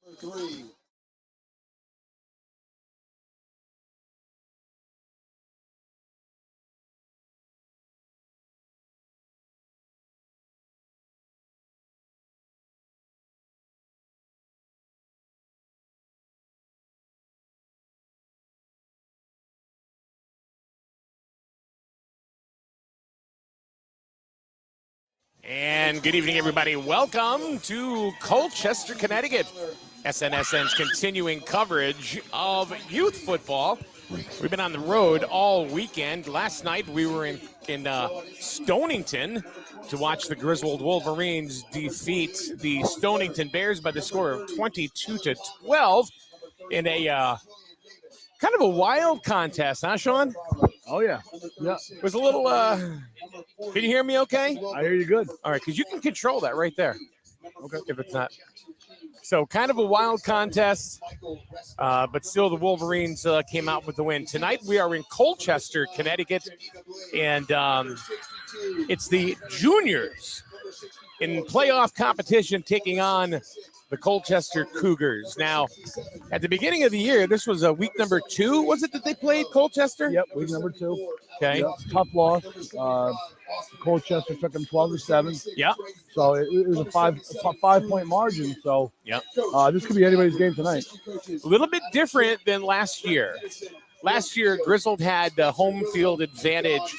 Three. And good evening, everybody. Welcome to Colchester, Connecticut. SNSN's continuing coverage of youth football. We've been on the road all weekend. Last night we were in Stonington to watch the Griswold Wolverines defeat the Stonington Bears by the score of 22-12 in a kind of a wild contest, huh, Sean? Oh, yeah. Yeah. It was a little, can you hear me okay? I hear you good. All right, because you can control that right there. Okay. If it's not. So kind of a wild contest, but still the Wolverines came out with the win. Tonight we are in Colchester, Connecticut, and it's the juniors in playoff competition taking on the Colchester Cougars. Now, at the beginning of the year, this was week number 2. Was it that they played Colchester? Yep, week number 2. Okay. Yep. Tough loss. Colchester took them 12-7. Yeah. So it was a 5-point margin. So yep. This could be anybody's game tonight. A little bit different than last year. Last year, Griswold had the home field advantage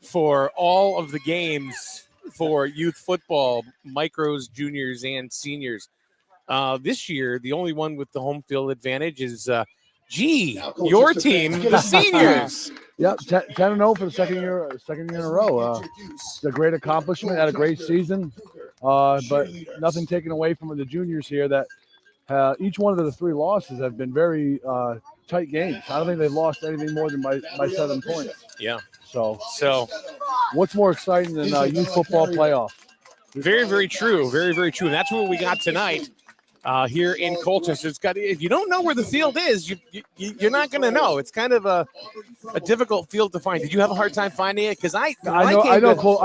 for all of the games for youth football, micros, juniors, and seniors. This year, the only one with the home field advantage is your team, the seniors. Yep, 10-0 for the second year in a row. It's a great accomplishment. Had a great season, but nothing taken away from the juniors here. That each one of the 3 losses have been very tight games. I don't think they've lost anything more than by 7 points. Yeah. So what's more exciting than youth football playoff? Very, very true. Very, very true. And that's what we got tonight. Here in Colchester. If you don't know where the field is, you're not going to know. It's kind of a difficult field to find. Did you have a hard time finding it? Because I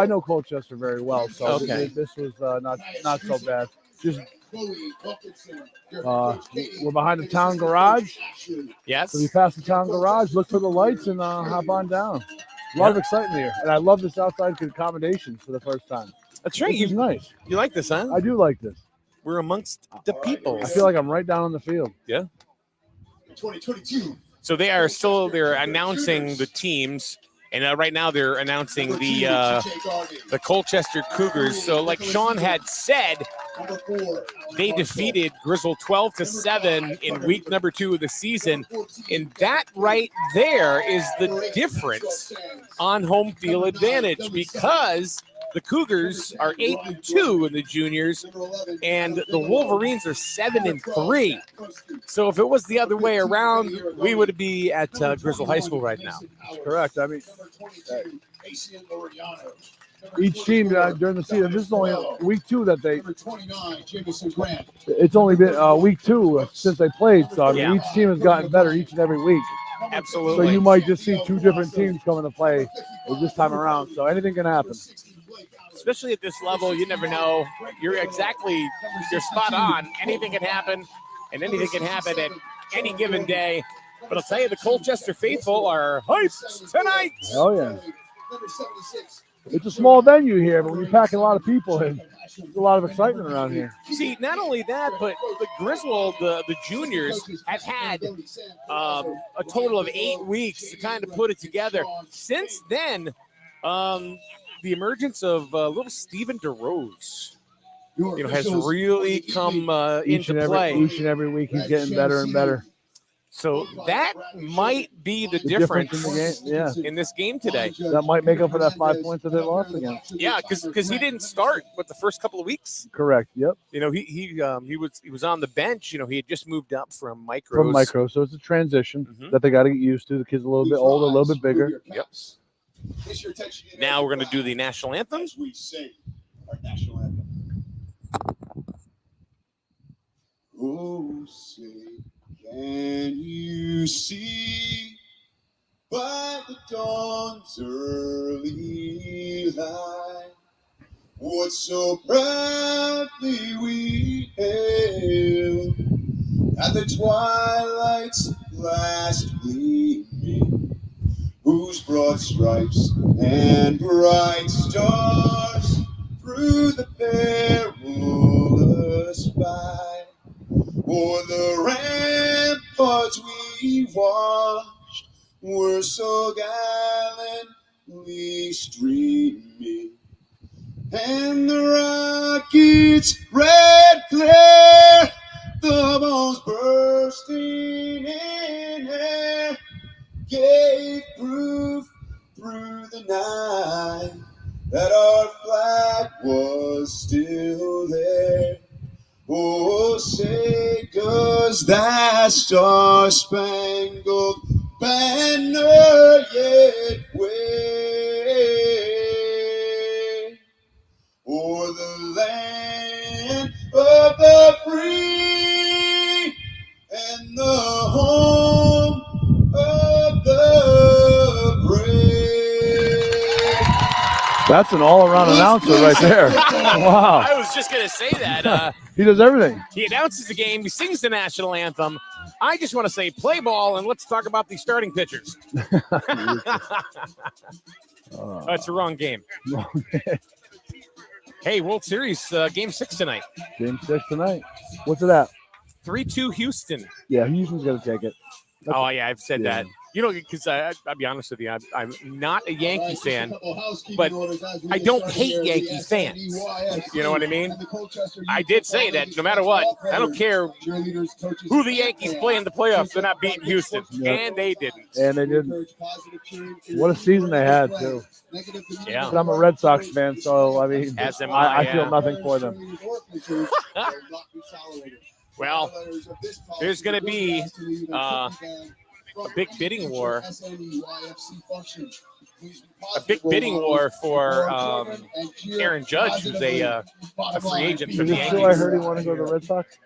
know Colchester very well, so okay. This was not so bad. Just we're behind the town garage. Yes. So you pass the town garage, look for the lights, and hop on down. A lot of excitement here, and I love this outside accommodation for the first time. That's right. It's nice. You like this, huh? I do like this. We're amongst the people. I feel like I'm right down on the field. Yeah. 2022. So they're announcing the teams, and right now they're announcing the Colchester Cougars. So like Sean had said, they defeated Griswold 12-7 in week number 2 of the season, and that right there is the difference on home field advantage, because the Cougars are 8-2 in the juniors, and the Wolverines are 7-3. So if it was the other way around, we would be at Griswold High School right now. Correct. I mean, each team during the season. This is only week 2 that they. It's only been week 2 since they played. So I mean, each team has gotten better each and every week. Absolutely. So you might just see 2 different teams coming to play this time around. So anything can happen. Especially at this level, you never know. You're spot on. Anything can happen, and anything can happen at any given day. But I'll tell you, the Colchester faithful are hyped tonight. Oh, yeah. It's a small venue here, but when you pack a lot of people in, there's a lot of excitement around here. See, not only that, but the Griswold, the juniors, have had a total of 8 weeks to kind of put it together. Since then, the emergence of little Stephen DeRose, has really come into play. Each and every week, he's getting better and better. So that might be the difference in the game, in this game today. That might make up for that 5 points that they lost again. Yeah, because he didn't start the first couple of weeks. Correct. Yep. He was on the bench. He had just moved up from micros. From micro, so it's a transition that they got to get used to. The kid's a little bit older, a little bit bigger. Yep. Now we're going to do the national anthem. As we sing our national anthem. Oh, say, can you see by the dawn's early light what so proudly we hailed at the twilight's last gleaming, whose broad stripes and bright stars through the perilous fight, o'er the ramparts we watched were so gallantly streaming, and the rocket's red glare, the bombs bursting in air, gave proof through the night that our flag was still there. Oh, say does that star-spangled banner yet wave o'er the land of the free and the home of the brave? That's an all-around announcer right there. Wow. I was just going to say that. He does everything. He announces the game. He sings the national anthem. I just want to say play ball, and let's talk about the starting pitchers. That's the wrong game. Hey, World Series, Game 6 tonight. Game 6 tonight. What's it at? 3-2 Houston. Yeah, Houston's going to take it. Oh, yeah, I've said that. You know, because I'll be honest with you, I'm not a Yankee fan, but I don't hate Yankee fans. You know what I mean? I did say that no matter what, I don't care who the Yankees play in the playoffs, they're not beating Houston. Yep. And they didn't. And they didn't. What a season they had, too. Yeah. But I'm a Red Sox fan, so, I mean, As am I yeah. feel nothing for them. Well, there's going to be a big bidding war. A big bidding war for Aaron Judge, who's a free agent for Is the it Yankees. still I heard he wanted to go to the Red Sox?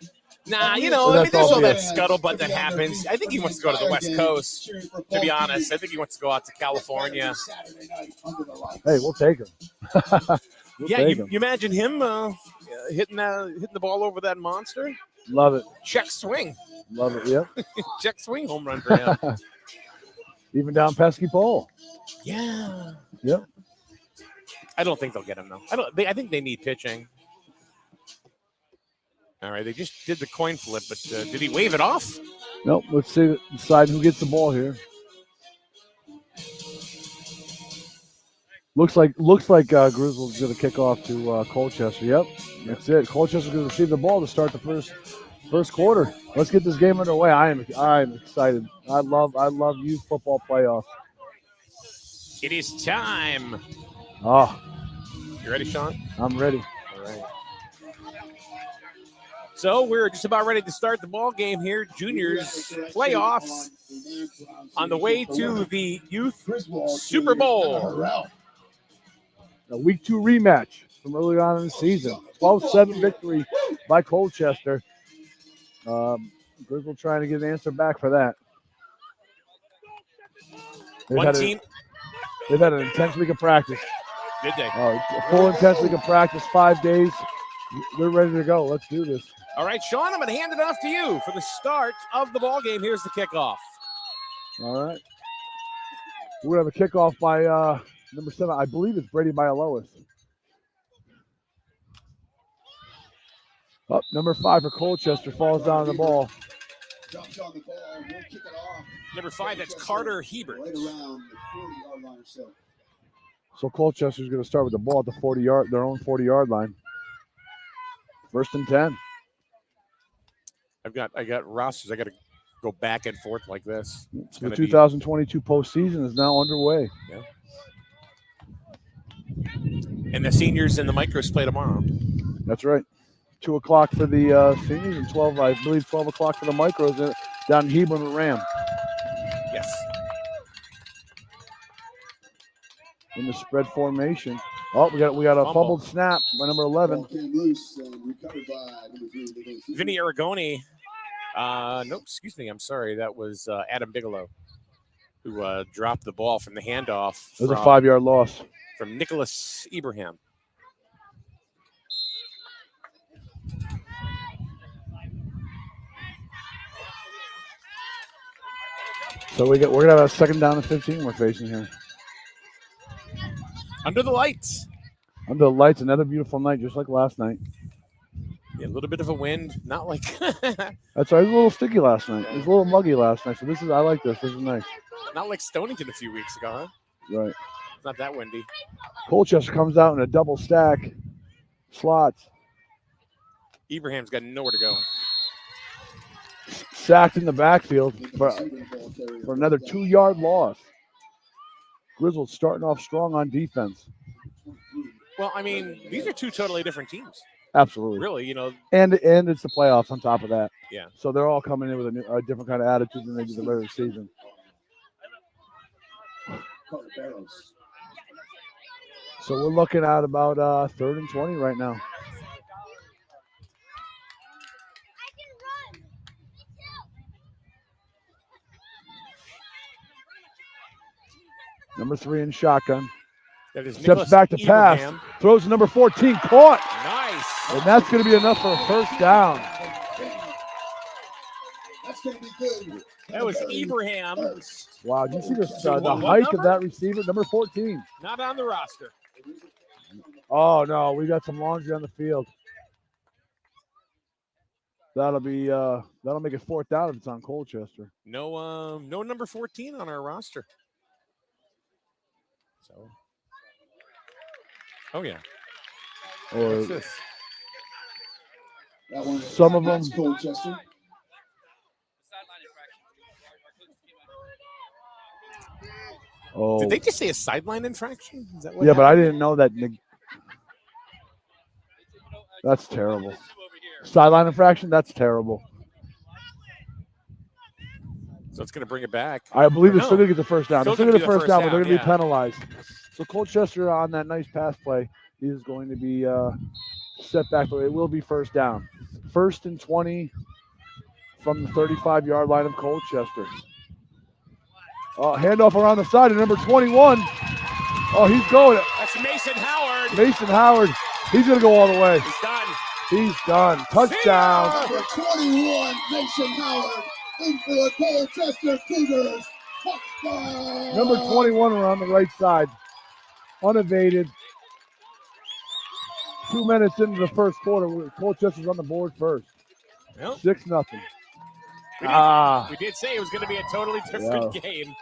Nah, you know, I mean, there's all that scuttlebutt that happens. I think he wants to go to the West Coast, to be honest. I think he wants to go out to California. Hey, we'll take him. Yeah, you imagine him hitting the ball over that monster? Love it. Check swing. Love it, yep. Check swing home run for him. Even down pesky pole. Yeah. Yep. I don't think they'll get him, though. I think they need pitching. All right, they just did the coin flip, but did he wave it off? Nope. Let's decide who gets the ball here. Looks like Griswold's going to kick off to Colchester. Yep, that's it. Colchester's going to receive the ball to start the first quarter. Let's get this game underway. I am excited. I love youth football playoffs. It is time. Oh, You ready, Sean? I'm ready. All right. So we're just about ready to start the ball game here. Juniors playoffs on the way to the Youth Super Bowl. A Week 2 rematch from early on in the season. 12-7 victory by Colchester. Griswold trying to get an answer back for that. They've had an intense week of practice. Did they? A full intense week of practice, 5 days. They're ready to go. Let's do this. All right, Sean, I'm going to hand it off to you for the start of the ball game. Here's the kickoff. All right. We're going to have a kickoff by number 7. I believe it's Brady Bialois. Up, number 5 for Colchester falls down on the ball. Number 5, that's Carter Hebert. So Colchester's going to start with the ball at the 40-yard, their own 40-yard line. 1st and 10. I got rosters. I got to go back and forth like this. The 2022 postseason is now underway. Yeah. And the seniors and the micros play tomorrow. That's right. 2 o'clock for the seniors and 12 o'clock for the micros down in Hebron and Ram. Yes. In the spread formation. Oh, we got a fumbled snap by number 11. Vinny Aragoni. No, excuse me. I'm sorry. That was Adam Bigelow who dropped the ball from the handoff. It was a 5-yard loss. From Nicholas Ibrahim. So we're gonna have a second down and 15 we're facing here. Under the lights. Under the lights, another beautiful night, just like last night. Yeah, a little bit of a wind, not like. That's right. It was a little sticky last night. It was a little muggy last night. So I like this. This is nice. Not like Stonington a few weeks ago, huh? Right. It's not that windy. Colchester comes out in a double stack slots. Ibrahim's got nowhere to go. Sacked in the backfield for another 2-yard loss. Griswold starting off strong on defense. Well, I mean, these are two totally different teams. Absolutely. Really, you know. And it's the playoffs on top of that. Yeah. So they're all coming in with a different kind of attitude than they do the regular season. So we're looking at about 3rd and 20 right now. Number 3 in shotgun. That is Steps Nicholas back to Ibrahim. pass. Throws to number 14. Caught. Nice. And that's going to be enough for a first down. That's going to be good. That was Ibrahim. Wow, do you see the height of that receiver? Number 14. Not on the roster. Oh, no, we got some laundry on the field. That'll make it 4th down if it's on Colchester. No number 14 on our roster. So. Oh yeah. Or what's this? Some of them. Colchester. Oh. Did they just say a sideline infraction? Is that what Yeah, but I happened? didn't know that. That's terrible. Sideline infraction? That's terrible. So it's going to bring it back. I believe they're No. still going to get the first down. They're Still still gonna going to be get the first down, but they're down, going to be yeah. penalized. So Colchester on that nice pass play is going to be set back, but it will be first down. 1st and 20 from the 35-yard line of Colchester. Handoff around the side of number 21. Oh, he's going. That's Mason Howard. Mason Howard. He's going to go all the way. He's done. He's done. Touchdown. Number 21, Mason Howard, in for the Colchester Cougars. Touchdown. Number 21 are on the right side. Unevaded. 2 minutes into the first quarter, Colchester's on the board first. Well, 6-0. we did say it was going to be a totally different game.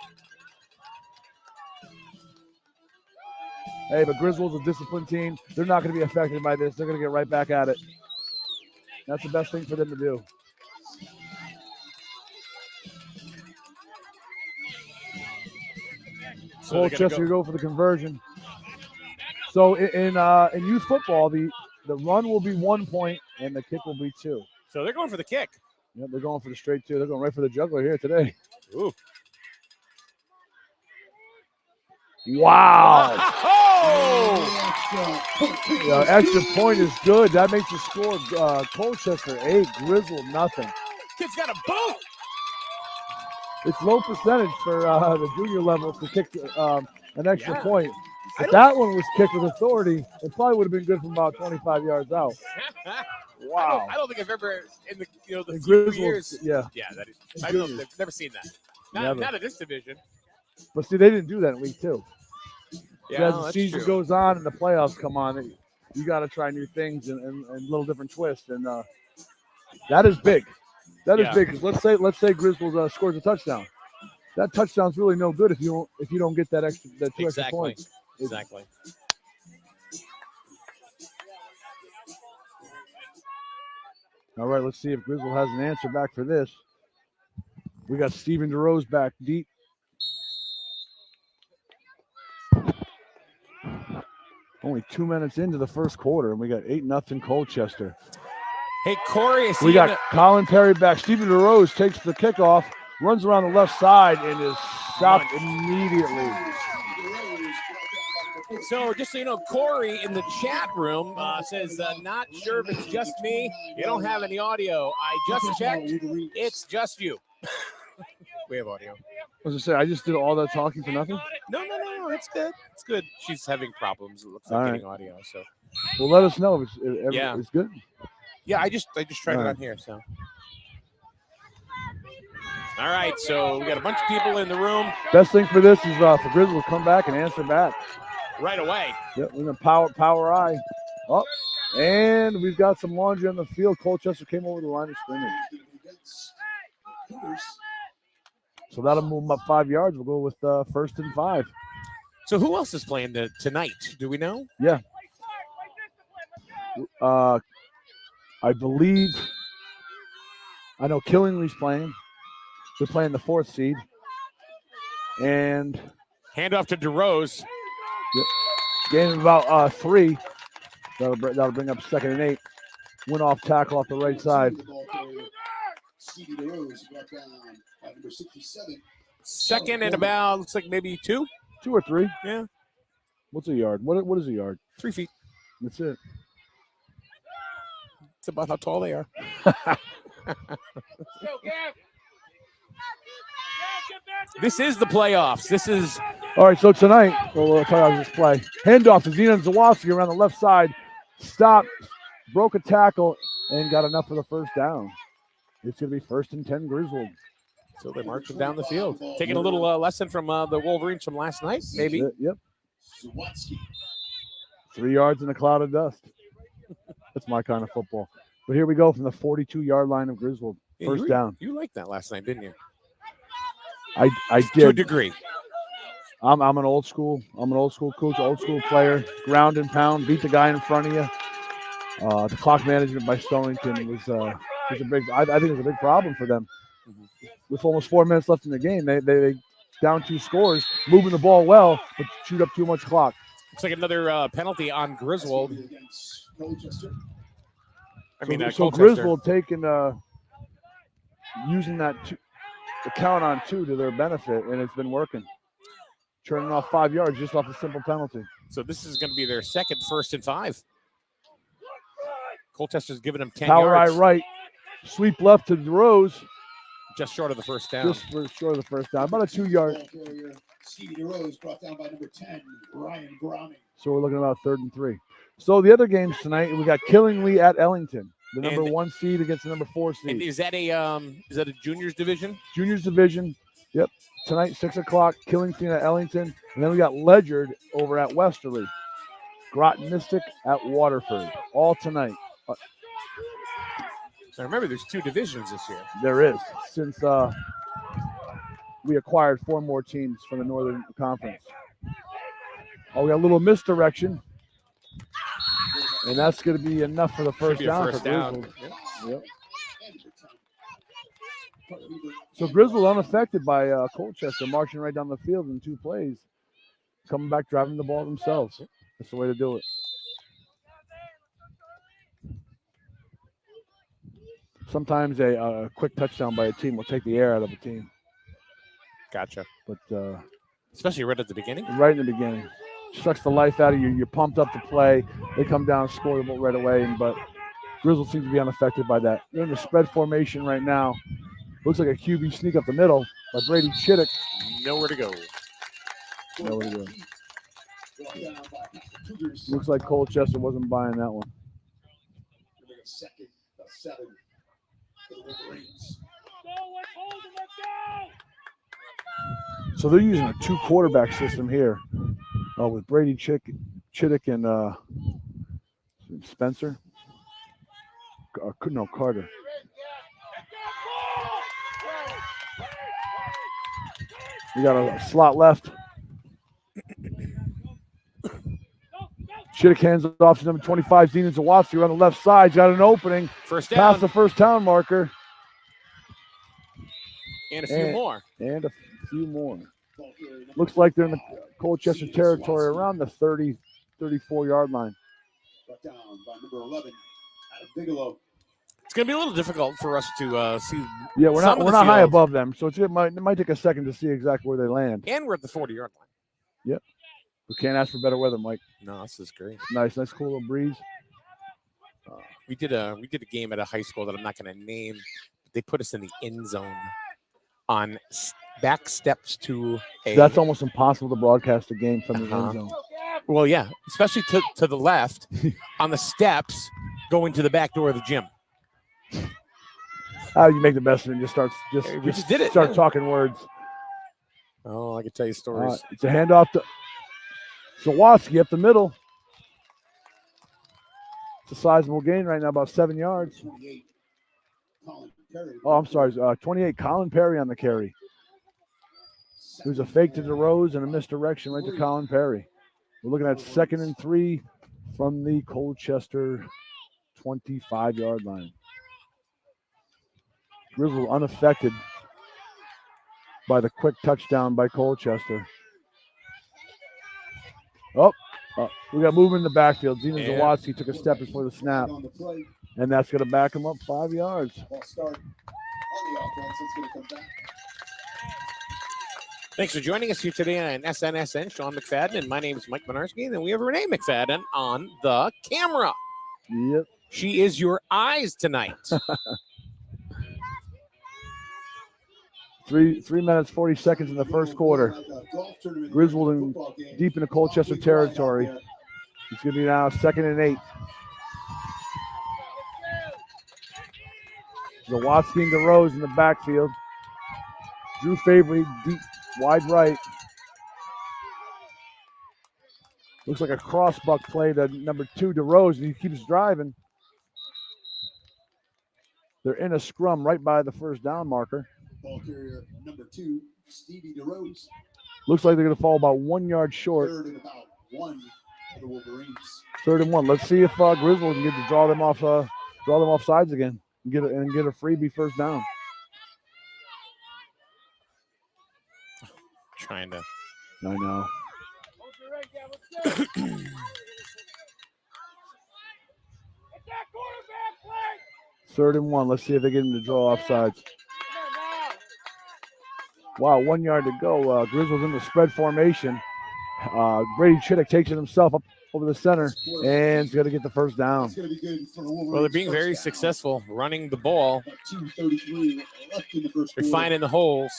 Hey, but Griswold's a disciplined team. They're not going to be affected by this. They're going to get right back at it. That's the best thing for them to do. So Colchester go for the conversion. So in youth football, the run will be 1 point and the kick will be 2. So they're going for the kick. Yep, they're going for the straight 2. They're going right for the juggler here today. Ooh. Wow. Oh! Yeah, extra point is good. That makes the score Colchester 8, Griswold nothing. Kid's got a boot. It's low percentage for the junior levels to kick an extra Yeah. point. If that one was kicked with authority, it probably would have been good from about 25 yards out. Wow. I don't think I've ever in the the And few Griswold, years. yeah. Yeah, that is. I don't know. I've never seen that. Never. Not in this division. But see, they didn't do that in week 2. Yeah, As the season goes on and the playoffs come on, you got to try new things and little different twists, and that is big. That is big because let's say Griswold scores a touchdown. That touchdown's really no good if you don't get that 2 extra points. Exactly. All right, let's see if Griswold has an answer back for this. We got Steven DeRose back deep. Only 2 minutes into the first quarter, and we got 8-0 Colchester. Hey, Corey, We got Colin Perry back. Steven DeRose takes the kickoff, runs around the left side, and is stopped immediately. So, just so you know, Corey in the chat room says, not sure if it's just me. You don't have any audio. I just checked. It's just you. We have audio. I was going to say, I just did all that talking for nothing? No. It's good. It's good. She's having problems. It looks like All getting audio. So, Well, let us know if it's good. yeah, I just tried it on here. So, All right, so we got a bunch of people in the room. Best thing for this is for Griswold to come back and answer back right away. Yep, we're gonna power eye. Oh, and we've got some laundry on the field. Colchester came over the line of scrimmage. So that'll move them up 5 yards. We'll go with 1st and 5. So who else is playing tonight? Do we know? Yeah. I believe I know Killingly's playing. They're playing the 4th seed. And handoff to DeRose. Yep. Gain of about 3. That'll bring up 2nd and 8. Went off tackle off the right side. Second and about, looks like maybe 2? 2 or 3. Yeah. What's a yard? What is a yard? 3 feet. That's it. It's about how tall they are. This is the playoffs. This is... All right, so tonight, we'll talk about this play. Handoff to Zena Zawalski around the left side. Stopped, broke a tackle, and got enough for the first down. It's going to be 1st and 10 Griswold. So they're marching down the field. Taking a little lesson from the Wolverines from last night, maybe. Yep. 3 yards in a cloud of dust. That's my kind of football. But here we go from the 42-yard line of Griswold. First down. You liked that last night, didn't you? I did. To a degree. I'm an old school coach, old school player. Ground and pound, beat the guy in front of you. The clock management by Stonington was a big. I think it was a big problem for them. With almost 4 minutes left in the game, they down 2 scores, moving the ball well, but chewed up too much clock. Looks like another penalty on Griswold. So Griswold taking using that the count on 2 to their benefit, and it's been working. Turning off 5 yards just off a simple penalty. So this is going to be their second 1st and 5. Colchester's giving them 10 Power yards. eye right. Sweep left to DeRose. Just short of the first down. Short of the first down. About a 2 yard. Stevie DeRose brought down by number 10, Ryan Browning. So we're looking at about 3rd and 3. So the other games tonight, we got Killingly at Ellington, the number 1 seed against the number 4 seed. And is that a juniors division? Juniors division. Yep. Tonight, 6 o'clock, Killington at Ellington. And then we got Ledyard over at Westerly. Groton Mystic at Waterford. All tonight. So remember, there's 2 divisions this year. There is. Since we acquired 4 more teams from the Northern Conference. Oh, we got a little misdirection. And that's going to be enough for the first down. Yep. So Griswold unaffected by Colchester, marching right down the field in 2 plays. Coming back, driving the ball themselves. That's the way to do it. Sometimes a quick touchdown by a team will take the air out of a team. Gotcha. But especially right at the beginning? Right in the beginning. Sucks the life out of you. You're pumped up to play. They come down and score the ball right away. But Griswold seems to be unaffected by that. They're in the spread formation right now. Looks like a QB sneak up the middle by Brady Chittick. Nowhere to go. Looks like Colchester wasn't buying that one. So they're using a 2 quarterback system here with Brady Chittick and Spencer. No, Carter. We got a slot left. Chittick hands it off to number 25, Zenon Zawalski on the left side. He's got an opening. First down. Past the first down marker. And a few more. And a few more. Looks like they're in the Colchester territory around the 30, 34-yard line. Brought down by number 11, Adam Bigelow. It's going to be a little difficult for us to see. Yeah, we're not high above them, so it might take a second to see exactly where they land. And we're at the 40-yard line. Yep. We can't ask for better weather, Mike. No, this is great. Nice cool little breeze. We did a game at a high school that I'm not going to name. They put us in the end zone on back steps to a. That's almost impossible to broadcast a game from the end zone. Well, yeah, especially to the left on the steps going to the back door of the gym. How you make the best of it? Just We just did it. Start talking words. Oh, I can tell you stories. It's a handoff to Zawatsky up the middle. It's a sizable gain right now, about 7 yards. Oh, I'm sorry. 28, Colin Perry on the carry. It was a fake to DeRose and a misdirection right to Colin Perry. We're looking at 2nd and 3 from the Colchester 25-yard line. Griswold unaffected by the quick touchdown by Colchester. We got movement in the backfield. Zena Zawatsky took a step before the snap, and that's going to back him up 5 yards. Thanks for joining us here today on SNSN. Sean McFadden, and my name is Mike Minarski, and then we have Renee McFadden on the camera. Yep. She is your eyes tonight. 3 minutes, 40 seconds in the first quarter. Griswold deep into Colchester territory. It's going to be now 2nd and 8. Zawatsky and DeRose in the backfield. Drew Fabry deep, wide right. Looks like a crossbuck play to number 2, DeRose, and he keeps driving. They're in a scrum right by the first down marker. Ball carrier number 2, Stevie DeRose. Looks like they're going to fall about 1 yard short. 3rd and about 1 for the Wolverines. 3rd and 1. Let's see if Griswold can get to draw them off sides again and get a freebie first down. Trying to. I know. Third and 1. Let's see if they get him to draw off sides. Wow, 1 yard to go. Griswold's in the spread formation. Brady Chittick takes it himself up over the center and is going to get the first down. Well, they're being very successful running the ball. They're finding the holes.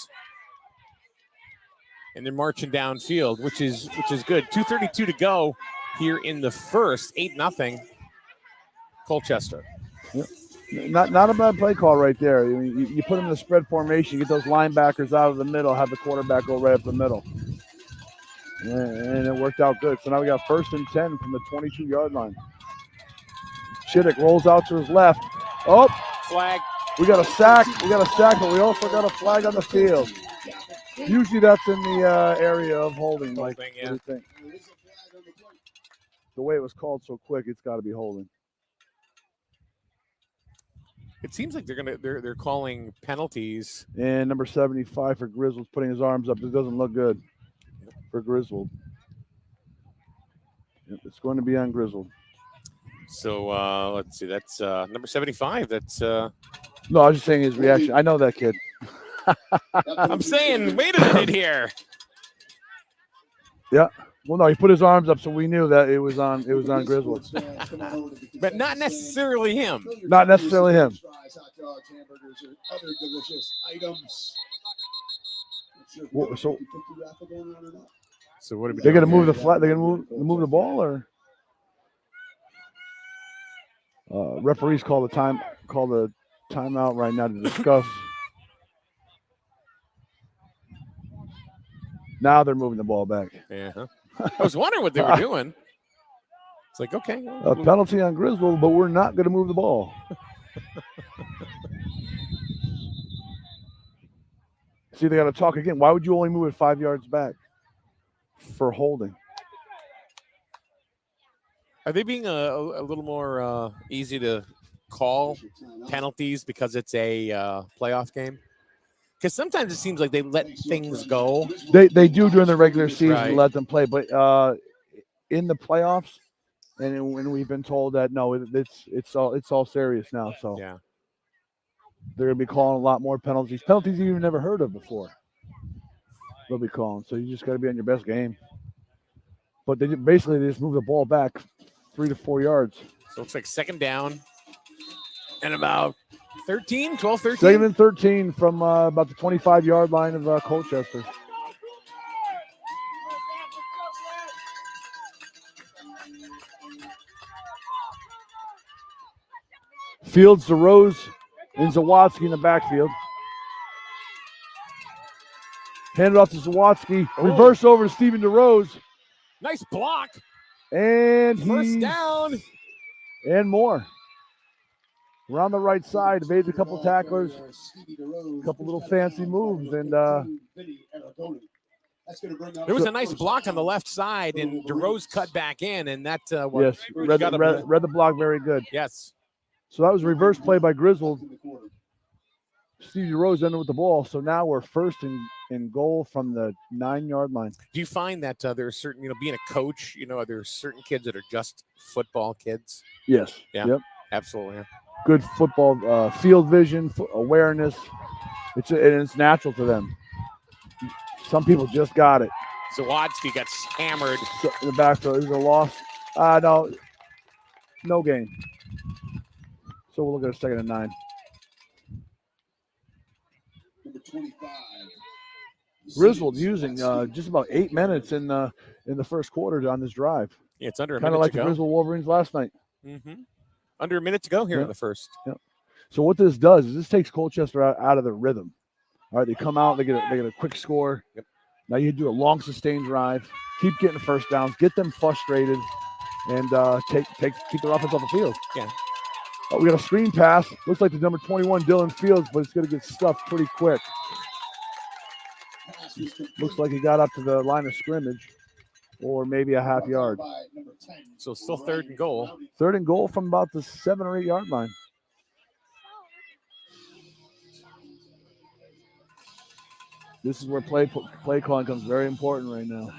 And they're marching downfield, which is good. 2:32 to go here in the first. 8-0 Colchester. Yep. Not a bad play call right there. I mean, you put them in the spread formation, you get those linebackers out of the middle, have the quarterback go right up the middle. And it worked out good. So now we got 1st and 10 from the 22-yard line. Chittick rolls out to his left. Oh, flag. We got a sack, but we also got a flag on the field. Usually that's in the area of holding. Like, yeah. What do you think? The way it was called so quick, it's got to be holding. It seems like they're calling penalties. And number 75 for Griswold's putting his arms up. This doesn't look good for Griswold. It's going to be on Griswold. So let's see. That's number 75. That's. No, I was just saying his reaction. I know that kid. I'm saying, wait a minute here. Yeah. Well, no, he put his arms up, so we knew that it was on Griswold. But not necessarily him. Not necessarily him. Well, so what are we they're doing? going to move the flat? They're going to move the ball, or referees call the timeout right now to discuss. Now they're moving the ball back. Yeah. I was wondering what they were doing. It's like, okay. A penalty on Griswold, but we're not going to move the ball. See, they got to talk again. Why would you only move it 5 yards back for holding? Are they being a little more easy to call penalties because it's a playoff game? Because sometimes it seems like they let things go. They do during the regular season, right. Let them play, but in the playoffs, and when we've been told that no, it's all serious now. So yeah, they're gonna be calling a lot more penalties you've never heard of before. They'll be calling, so you just got to be on your best game. But they just move the ball back 3 to 4 yards. So it's like 2nd down and about 13. 2nd and 13 from about the 25-yard line of Colchester. Fields to Rose And Zawadzki in the backfield. Hand it off to Zawadzki. Reverse over to Steven DeRose. Nice block. And First down. And more. Around the right side, evaded a couple tacklers, a couple little fancy moves, and there was a nice block on the left side, and DeRose cut back in, and that read the block very good. Yes. So that was a reverse play by Griswold. Stevie DeRose ended with the ball, so now we're first in goal from the 9-yard line. Do you find that there's certain, being a coach, there's certain kids that are just football kids? Yes. Yeah. Yep. Absolutely. Yeah. Good football field vision, awareness. It's natural to them. Some people just got it. Zawadzki got hammered. So in the backfield, is it a loss? No gain. So we'll look at a 2nd and 9. Number 25. Griswold using just about 8 minutes in the first quarter on this drive. Yeah, it's under a minute. Kind of like the Griswold Wolverines last night. Mm-hmm. Under a minute to go here in the first. Yep. So what this does is this takes Colchester out of their rhythm. All right, they come out, they get a quick score. Yep. Now you do a long sustained drive, keep getting first downs, get them frustrated, and keep their offense off the field. Yeah. We got a screen pass. Looks like the number 21 Dylan Fields, but it's going to get stuffed pretty quick. Looks like he got up to the line of scrimmage, or maybe a half yard. So still 3rd and goal. 3rd and goal from about the 7 or 8 yard line. This is where play calling comes very important right now.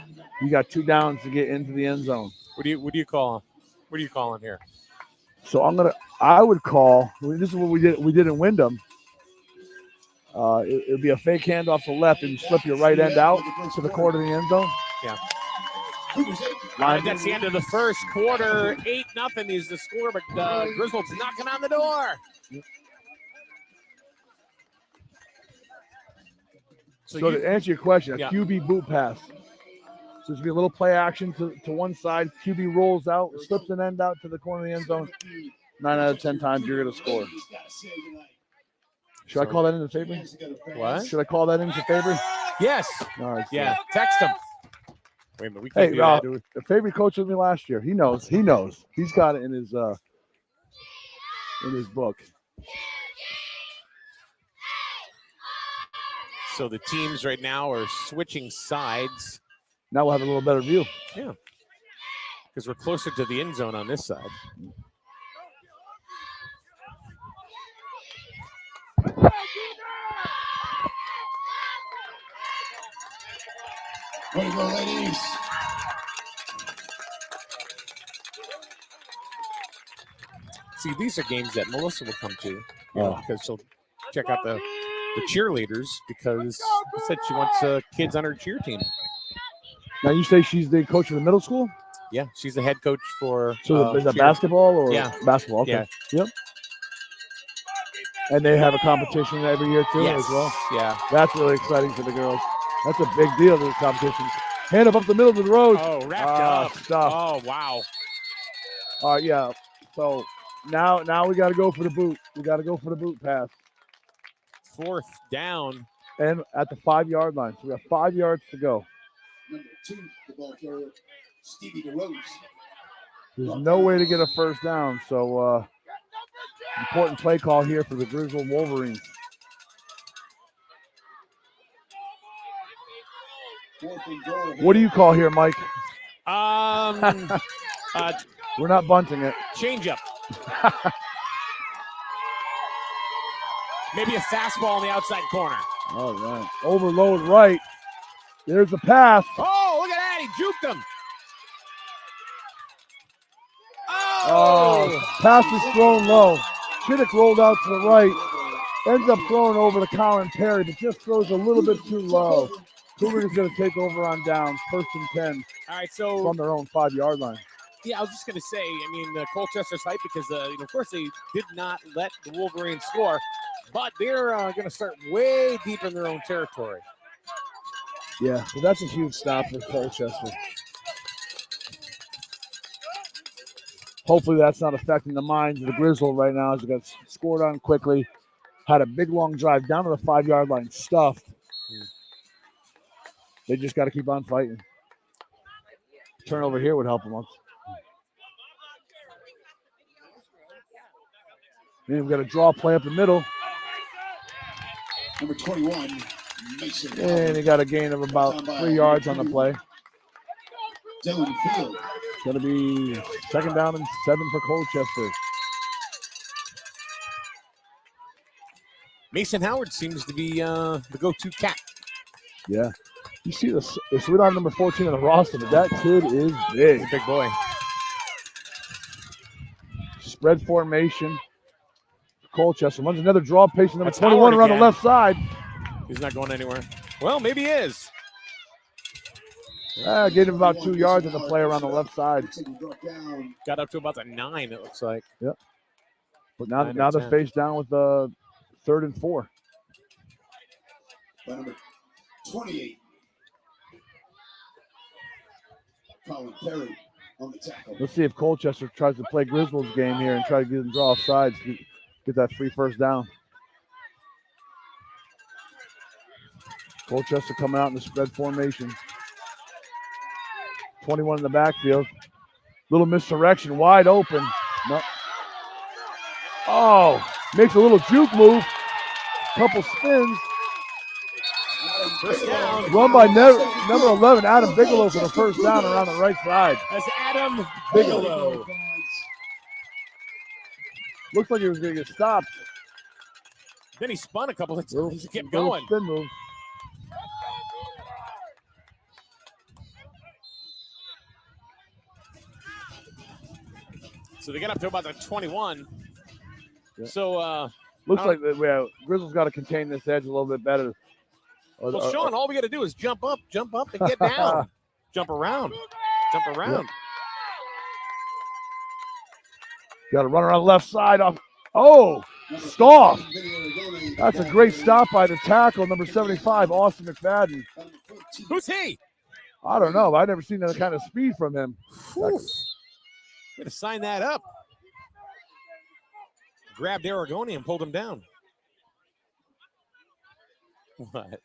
You got 2 downs to get into the end zone. What do you call? What are you calling here? So I would call. This is what we did in Wyndham. It would be a fake handoff to the left, and you slip your right end out to the corner of the end zone. Yeah. All right, that's the end of the first quarter. 8-0 is the score, but Griswold's knocking on the door. So to answer your question, a QB boot pass. So there's going to be a little play action to one side. QB rolls out, slips an end out to the corner of the end zone. 9 out of 10 times you're going to score. Should I call that into favor? What? Should I call that into favor? Yes. All right. Yeah. Text him. Wait a minute. We can't do that. The favorite coach with me last year. He knows. He's got it in his book. So the teams right now are switching sides. Now we'll have a little better view. Yeah. Because we're closer to the end zone on this side. Way to go, ladies. See, these are games that Melissa will come to, because she'll check out the cheerleaders, because she said she wants kids on her cheer team. Now you say she's the coach of the middle school? Yeah, she's the head coach for. So is that basketball or basketball? Okay. Yeah. Yep. And they have a competition every year too, as well. Yeah. That's really exciting for the girls. That's a big deal, those competitions. Hand up the middle of the road. Oh, wrapped up. Stuff. Oh, wow. All right, yeah. So now we got to go for the boot. We got to go for the boot pass. 4th down. And at the 5-yard line. So we have 5 yards to go. Number 2, the ball carrier, Stevie DeRose. There's no way to get a first down. So important play call here for the Griswold Wolverines. What do you call here, Mike? We're not bunting it. Change up. Maybe a fastball on the outside corner. All right. Overload right. There's the pass. Oh, look at that. He juked him. Oh, pass is thrown low. Chittick rolled out to the right. Ends up throwing over to Colin Perry, but just throws a little bit too low. Cougars is going to take over on downs, 1st and 10. All right, so from their own 5-yard line. Yeah, I was just going to say, Colchester's hype because, of course, they did not let the Wolverines score, but they're going to start way deep in their own territory. Yeah, well, that's a huge stop for Colchester. Hopefully that's not affecting the minds of the Griswold right now as it got scored on quickly. had a big long drive down to the 5-yard line, stuffed. They just got to keep on fighting. Turnover here would help them. Then we've got a draw play up the middle. Number 21, Mason. And he got a gain of about 3 yards on the play. Dylan Field. It's going to be 2nd down and 7 for Colchester. Mason Howard seems to be the go-to cat. Yeah. You see this? We don't have number 14 on the roster, but that kid is big. Big boy. Spread formation. Colchester runs another draw pace. Number That's 21 Howard around the again. left side. He's not going anywhere. Well, maybe he is. Gave him about 2 yards on the play around the left side. Got up to about a 9, it looks like. Yep. But now 9 or they're 10. face down with the 3rd and 4. Number 28. Colin Perry on the tackle. Let's see if Colchester tries to play Griswold's game here and try to get them draw off sides. Get that free first down. Colchester coming out in the spread formation. 21 in the backfield. Little misdirection, wide open. No. Oh, makes a little juke move. Couple spins. First down. Run by number 11, Adam Bigelow for the first down around the right side. That's Adam Bigelow. Looks like he was going to get stopped. Then he spun a couple of times to keep Little going. spin move. So they get up to about the 21. Yeah. So, Looks like Grizzle's got to contain this edge a little bit better. well, Sean, all we got to do is jump up, and get down. Jump around. Yep. Got to run around the left side off. Oh, stop. That's a great stop by the tackle, number 75, Austin McFadden. Who's he? I don't know. I've never seen that kind of speed from him. Got to sign that up. Grabbed Aragoni and pulled him down. What?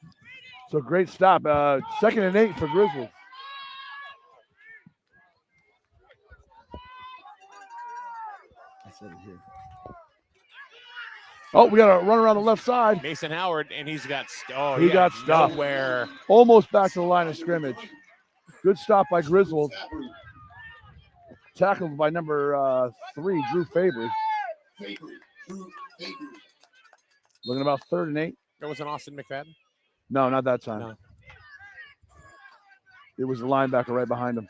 So great stop. 2nd and 8 for Griswold. Oh, we got to run around the left side. Mason Howard, and he's got He got stuffed. nowhere. Almost back to the line of scrimmage. Good stop by Griswold. Tackled by number 3, Drew Fabry. Looking about 3rd and 8. That wasn't Austin McFadden? No, not that time. No. It was the linebacker right behind him.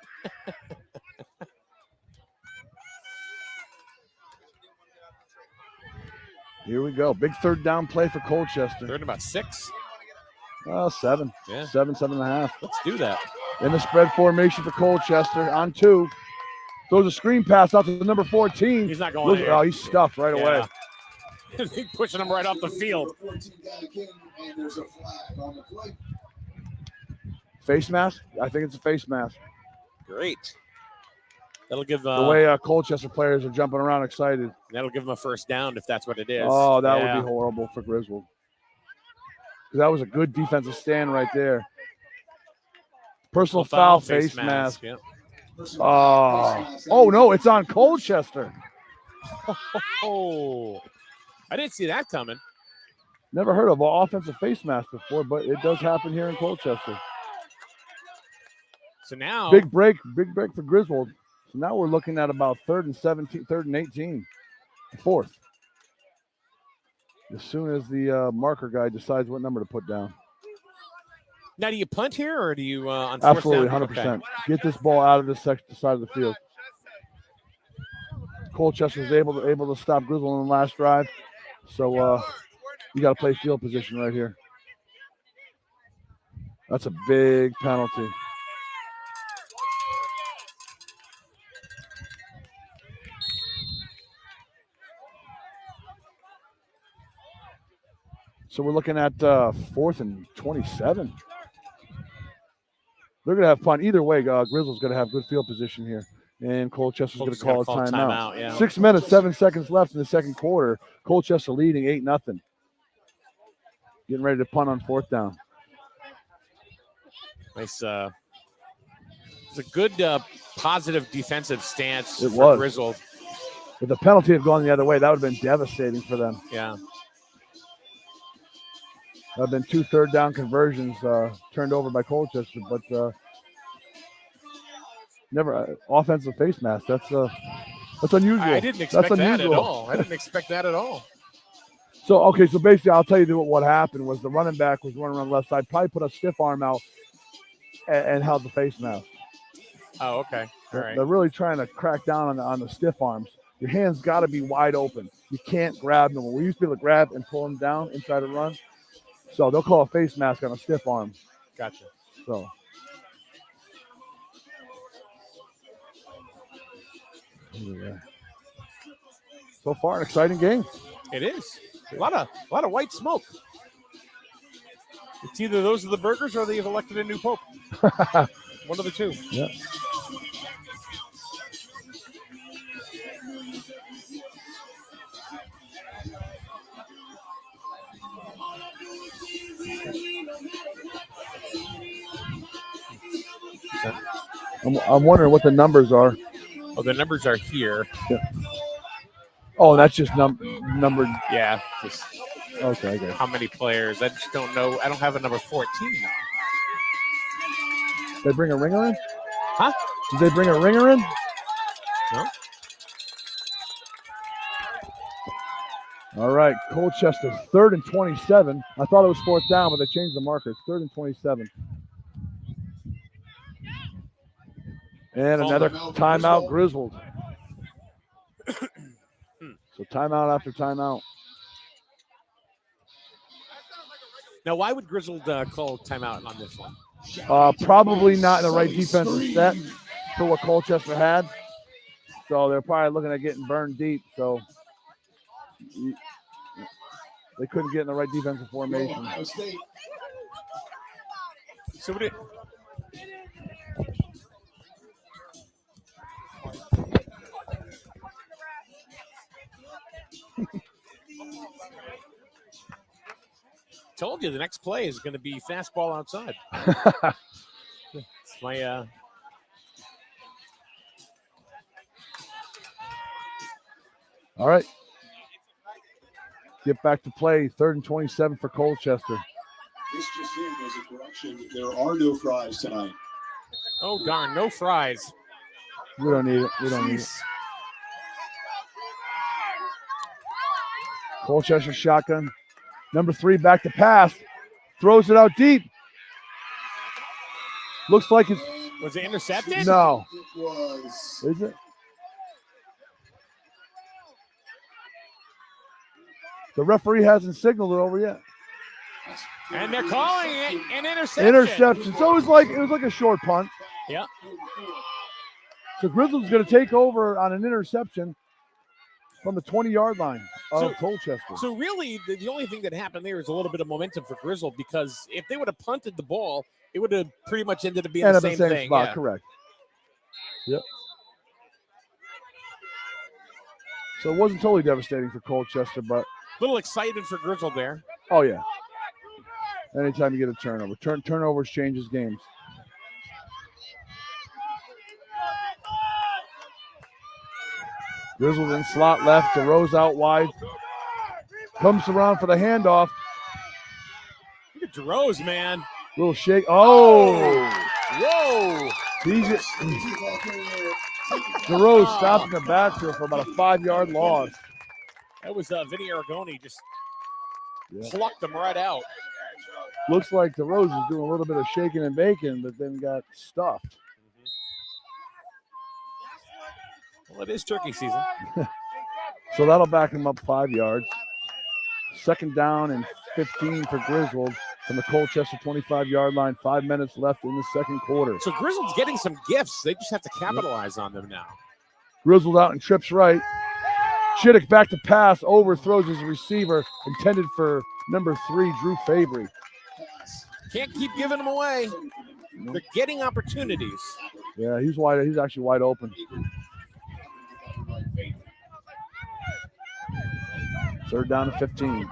Here we go. Big 3rd down play for Colchester. 3rd and about 6. 7. Yeah. 7.5. Let's do that. In the spread formation for Colchester on 2. Throws a screen pass out to the number 14. He's not going there. Oh, he's stuffed right away. He's pushing him right off the field. Face mask? I think it's a face mask. Great. That'll give The way Colchester players are jumping around excited. that'll give him a first down if that's what it is. Oh, that would be horrible for Griswold. That was a good defensive stand right there. Personal foul face mask. Yep. Oh, no, it's on Colchester. Oh, I didn't see that coming. Never heard of an offensive face mask before, but it does happen here in Colchester. So now Big break for Griswold. So now we're looking at about 3rd and 17, 3rd and 18, 4th. As soon as the marker guy decides what number to put down. Now, do you punt here or do you on 4th Absolutely, down? 100%. Okay. Get this ball out of this side of the field. Colchester was able to stop Griswold on the last drive. So you got to play field position right here. That's a big penalty. So we're looking at 4th and 27. They're going to have punt. Either way, Griswold's going to have good field position here. And Colchester's going to call a timeout. Yeah. 6 minutes, 7 seconds left in the second quarter. Colchester leading 8-0. Getting ready to punt on 4th down. Nice. It's a good positive defensive stance It for was. Griswold. If the penalty had gone the other way, that would have been devastating for them. Yeah. There have been 2 3rd down conversions turned over by Colchester, but never offensive face mask. That's unusual. I didn't expect That's that unusual. at all. I didn't expect that at all. So basically, I'll tell you what happened was the running back was running around the left side, probably put a stiff arm out and held the face mask. Oh, okay. All right. They're really trying to crack down on the stiff arms. Your hands got to be wide open. You can't grab them. We used to be able to grab and pull them down and try to run. So they'll call a face mask on a stiff arm. Gotcha. So. So far, an exciting game. It is. A lot of white smoke. It's either those are the burgers or they've elected a new pope. One of the two. Yeah. I'm wondering what the numbers are. Oh, the numbers are here. Yeah. Oh, that's just numbered. Yeah. Just okay. How many players? I just don't know. I don't have a number 14 now. They bring a ringer in? Huh? Did they bring a ringer in? No. All right, Colchester, 3rd and 27. I thought it was 4th down, but they changed the markers. 3rd and 27. And another timeout, Griswold. So timeout after timeout. Now, why would Griswold call timeout on this one? Probably not in the right defensive set for what Colchester had. So they're probably looking at getting burned deep. So they couldn't get in the right defensive formation. So what told you the next play is going to be fastball outside. It's my All right. Get back to play. 3rd and 27 for Colchester. This just in as a correction. There are no fries tonight. Oh, darn. No fries. We don't need it. We don't need it. Colchester shotgun. Number 3 back to pass. Throws it out deep. Looks like it's. Was it intercepted? No. It was. Is it? The referee hasn't signaled it over yet. And they're calling it an interception. Interception. So it was like a short punt. Yeah. So Griswold's going to take over on an interception from the 20-yard line of Colchester. So really, the only thing that happened there is a little bit of momentum for Griswold, because if they would have punted the ball, it would have pretty much ended up being the same thing. Spot, yeah. Correct. Yep. So it wasn't totally devastating for Colchester, but a little excited for Griswold there. Oh yeah. Anytime you get a turnover, turnovers changes games. Griswold in slot left, DeRose out wide. Comes around for the handoff. Look at DeRose, man. Little shake. Oh! Whoa! DeRose stopped in the backfield for about a 5-yard loss. That was Vinny Aragoni just plucked them right out. Looks like DeRose is doing a little bit of shaking and baking, but then got stuffed. Well, it is turkey season. So that'll back him up 5 yards. 2nd down and 15 for Griswold from the Colchester 25-yard line. 5 minutes left in the second quarter. So Griswold's getting some gifts. They just have to capitalize on them now. Griswold out and trips right. Chittick back to pass, overthrows his receiver, intended for number 3, Drew Fabry. Can't keep giving them away. They're getting opportunities. Yeah, he's wide. He's actually wide open. 3rd down and 15.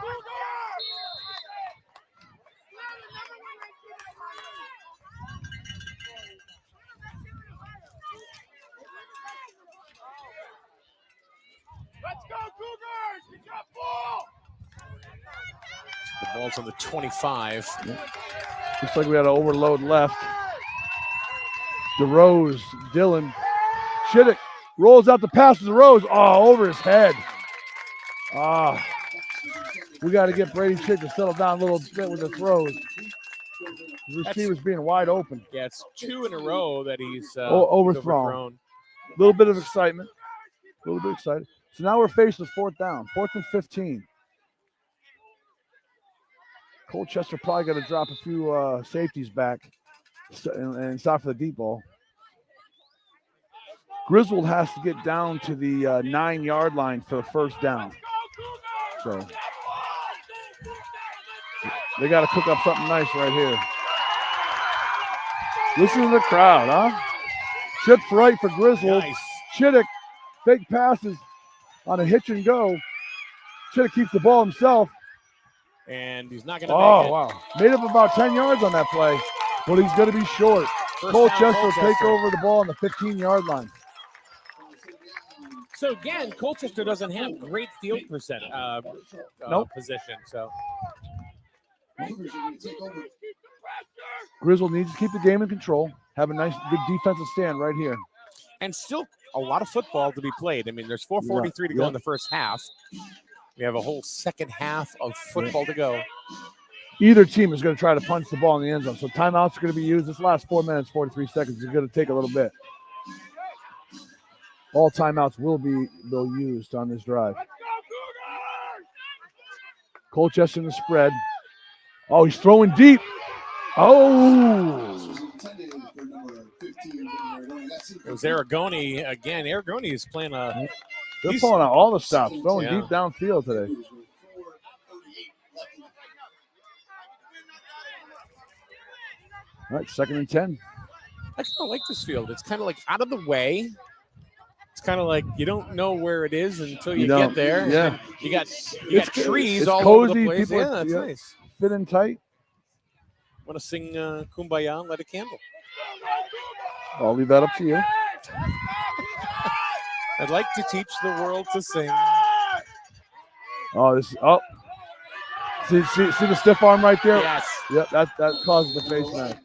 The ball's on the 25. Yeah. Looks like we had an overload left. DeRose, Dylan, Chittick rolls out the pass to DeRose. Oh, over his head. We got to get Brady Chittick to settle down a little bit with the throws. The receiver's being wide open. Yeah, it's 2 in a row that he's overthrown. A little bit of excitement. A little bit excited. So now we're faced with 4th down. 4th and 15. Colchester probably got to drop a few safeties back and stop for the deep ball. Griswold has to get down to the 9-yard line for the 1st down. So they got to cook up something nice right here. Listen to the crowd, huh? Chips right for Griswold. Nice. Chittick, fake passes on a hitch and go. Chittick keeps the ball himself. And he's not going to make it. Oh, wow. Made up about 10 yards on that play, but he's going to be short. Colchester will take over the ball on the 15-yard line. So, again, Colchester doesn't have great field position. So Griswold needs to keep the game in control, have a nice, good defensive stand right here. And still a lot of football to be played. I mean, there's 4:43 to go in the first half. We have a whole second half of football to go. Either team is going to try to punch the ball in the end zone. So timeouts are going to be used. This last 4 minutes, 43 seconds is going to take a little bit. All timeouts will be used on this drive. Colchester in the spread. Oh, he's throwing deep. Oh. It was Aragoni again. Aragoni is playing a. They're pulling out all the stops, throwing deep downfield today. All right, 2nd and 10. I kind of like this field. It's kind of like out of the way. It's kind of like you don't know where it is until you get there. Yeah. You got trees all cozy, over the place. people Yeah, that's nice. Fit in tight. Want to sing Kumbaya and light a candle? I'll leave that up to you. I'd like to teach the world to sing. Oh, see the stiff arm right there? Yes. Yep, that causes the face mask.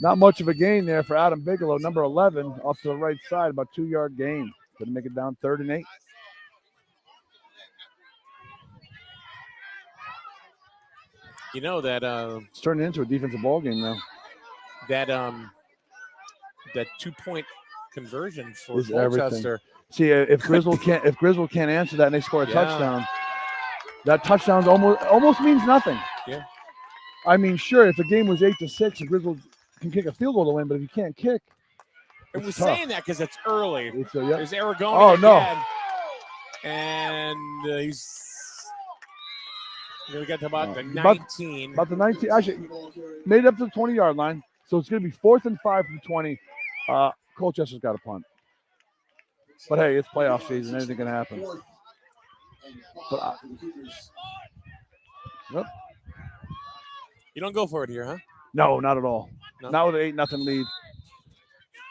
Not much of a gain there for Adam Bigelow, number 11, off to the right side, about 2-yard gain. Going to make it down 3rd and 8. You know that it's turning into a defensive ball game now. That 2-point conversion for Is Colchester. See, if Griswold can't answer that and they score a touchdown, that touchdown almost means nothing. Yeah. I mean, sure, if the game was 8-6 and Griswold can kick a field goal to win, but if you can't kick, and we're saying that because it's early. There's Aragoni. Oh, no. And he's going to get to about the 19. About the 19. Actually, made it up to the 20-yard line. So it's going to be 4th and 5 from 20. Colchester's got a punt. But, hey, it's playoff season. Anything can happen. But, yep. You don't go for it here, huh? No, not at all. No? Not with an 8-0 lead.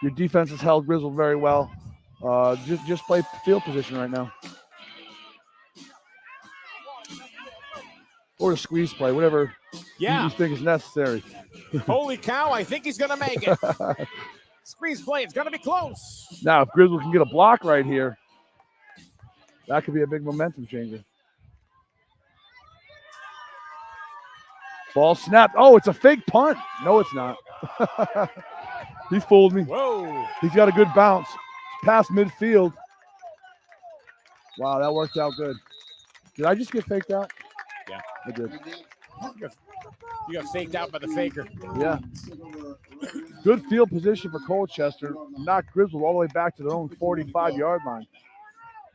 Your defense has held Griswold very well. Just play field position right now. Or a squeeze play, whatever you think is necessary. Holy cow, I think he's going to make it. Squeeze play, it's going to be close. Now, if Griswold can get a block right here, that could be a big momentum changer. Ball snapped. Oh, it's a fake punt. No, it's not. He fooled me. Whoa. He's got a good bounce. It's past midfield. Wow, that worked out good. Did I just get faked out? Yeah. I did. You got faked out by the faker. Yeah. Good field position for Colchester. Knocked Griswold all the way back to their own 45-yard line.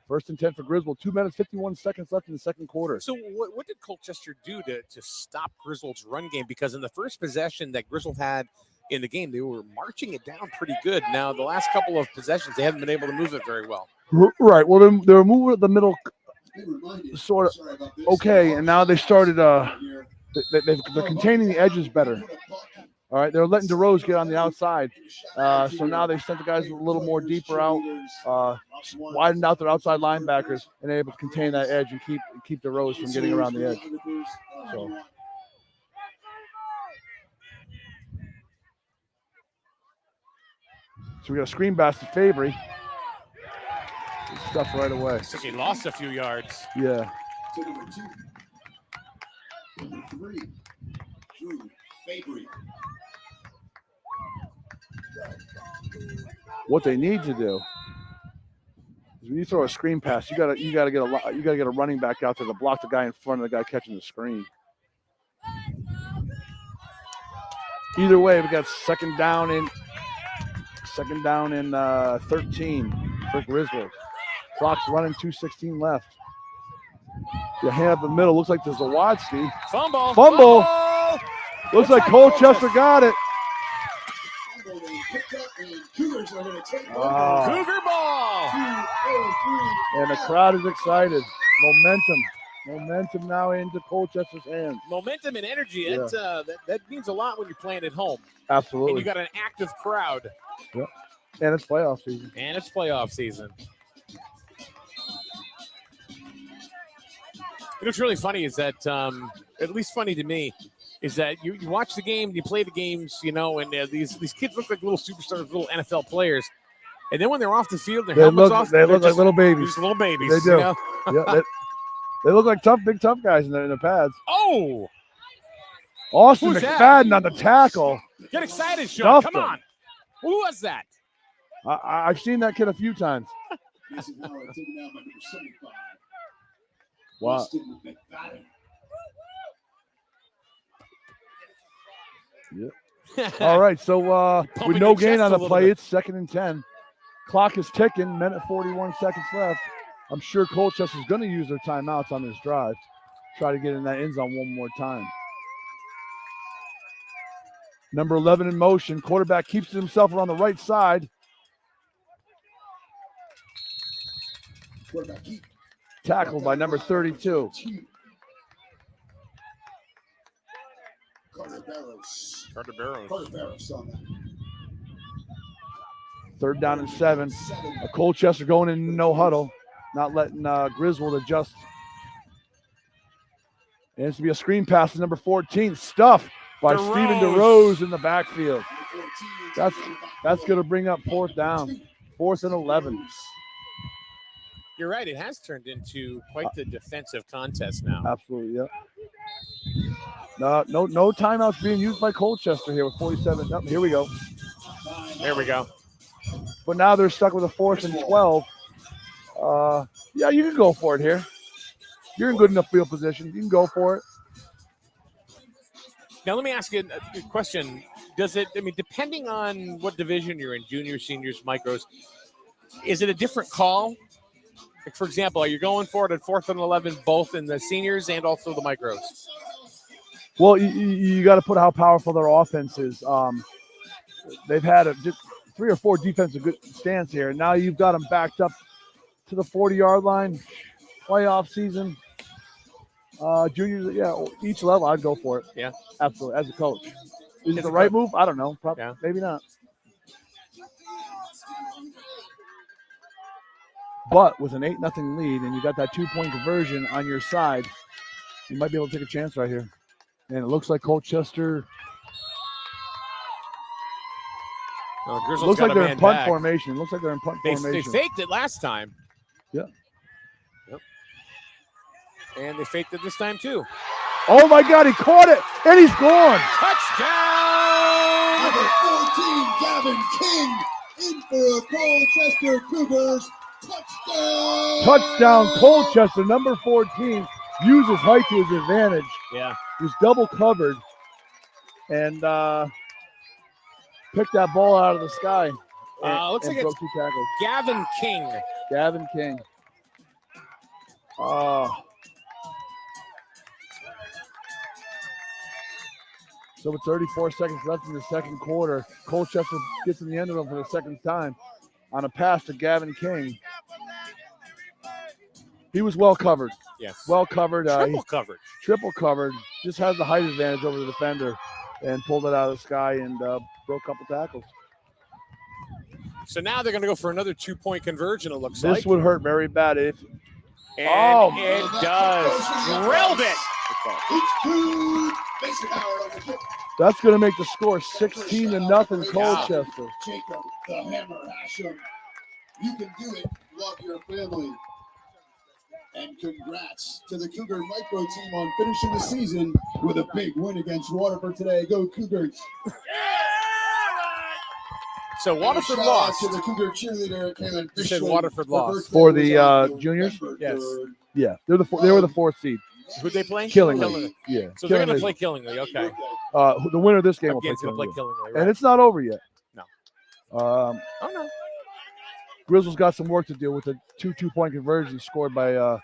1st and 10 for Griswold. 2 minutes, 51 seconds left in the second quarter. So what did Colchester do to stop Griswold's run game? Because in the first possession that Griswold had in the game, they were marching it down pretty good. Now, the last couple of possessions, they haven't been able to move it very well. Right. Well, they were moving at the middle sort of okay, and now they started they're containing the edges better. All right, they're letting DeRose get on the outside. So now they sent the guys a little more deeper out. widened out their outside linebackers and able to contain that edge and keep the Rose from getting around the edge. So we got a screen pass to Fabry. Stuff right away. Looks like he lost a few yards. Yeah. Number 3, Drew Fabry. What they need to do is when you throw a screen pass, you gotta get a running back out there to block the guy in front of the guy catching the screen. Either way, we got second down in 13 for Griswold. Clock's running, 2:16 left. The hand up the middle looks like there's a Wadsky. Fumble. Looks like Colchester got it. Cougar ball. And the crowd is excited. Momentum now into Colchester's hands. Momentum and energy. Yeah. That means a lot when you're playing at home. Absolutely. And you got an active crowd. Yep. And it's playoff season. You know what's really funny is that, at least funny to me, is that you watch the game, you play the games, and these kids look like little superstars, little NFL players. And then when they're off the field, their helmets off, they look like little babies. Just little babies. They do. Yeah, they look like big tough guys in the pads. Oh! Austin Who's McFadden on the tackle. Get excited, Sean. Stuffed Come him. on. Who was that? I've seen that kid a few times. Wow. Yeah. All right, so with no gain on the play, it's 2nd and 10. Clock is ticking, minute 41 seconds left. I'm sure Colchester's going to use their timeouts on this drive. Try to get in that end zone one more time. Number 11 in motion. Quarterback keeps it himself around the right side. Tackled by number 32. Carter Barrows. On that. 3rd down and 7. Colchester going in no huddle, not letting Griswold adjust. And it's to be a screen pass to number 14. Stuff by Stephen DeRose in the backfield. That's going to bring up 4th down. 4th and 11. You're right. It has turned into quite the defensive contest now. Absolutely, yeah. No timeouts being used by Colchester here with 47. Oh, here we go. There we go. But now they're stuck with a 4th and 12. Yeah, you can go for it here. You're in good enough field position. You can go for it. Now, let me ask you a question. Depending on what division you're in, juniors, seniors, micros, is it a different call? Like, for example, are you going for it at 4th and 11, both in the seniors and also the micros? Well, you got to put how powerful their offense is. They've had just 3 or 4 defensive good stands here. Now you've got them backed up to the 40-yard line. Playoff season. Juniors, yeah, each level, I'd go for it. Yeah. Absolutely, as a coach. Is it the right move? I don't know. Probably, yeah. Maybe not. But with an 8-0 lead and you got that 2-point conversion on your side, you might be able to take a chance right here. And it looks like Colchester. Looks like they're in punt formation. Looks like they're in punt formation. They faked it last time. Yeah. Yep. And they faked it this time too. Oh my God, he caught it and he's gone. Touchdown! Number 14, Gavin King, in for Colchester Cougars. Touchdown! Touchdown, Colchester. Number 14 uses height to his advantage. Yeah. He's double covered and picked that ball out of the sky. Looks like it's 2 tackles. Gavin King. Gavin King. So with 34 seconds left in the second quarter, Colchester gets in the end zone for the second time on a pass to Gavin King. He was well covered. Yes. Well covered. Triple coverage. Triple covered. Just has the height advantage over the defender and pulled it out of the sky and broke a couple tackles. So now they're going to go for another 2-point conversion, it looks like. This would hurt very bad if. And it does. Drilled it. That's going to make the score 16-0 Colchester. Jacob, the Hammer Hashem. You can do it. Love your family. And congrats to the Cougar Micro team on finishing the season with a big win against Waterford today. Go Cougars. So Waterford lost. To the Cougar cheerleader, Kaylin You said Waterford lost. For the juniors? Yes. Yeah, they were the 4th seed. Who'd they play? Killingly. Yeah. So they're going to play Killingly, okay. The winner of this game will play Again's going to play Killingly. Killingly, right. And it's not over yet. No. Oh, no. Griswold's got some work to do with the 2 2-point conversions scored by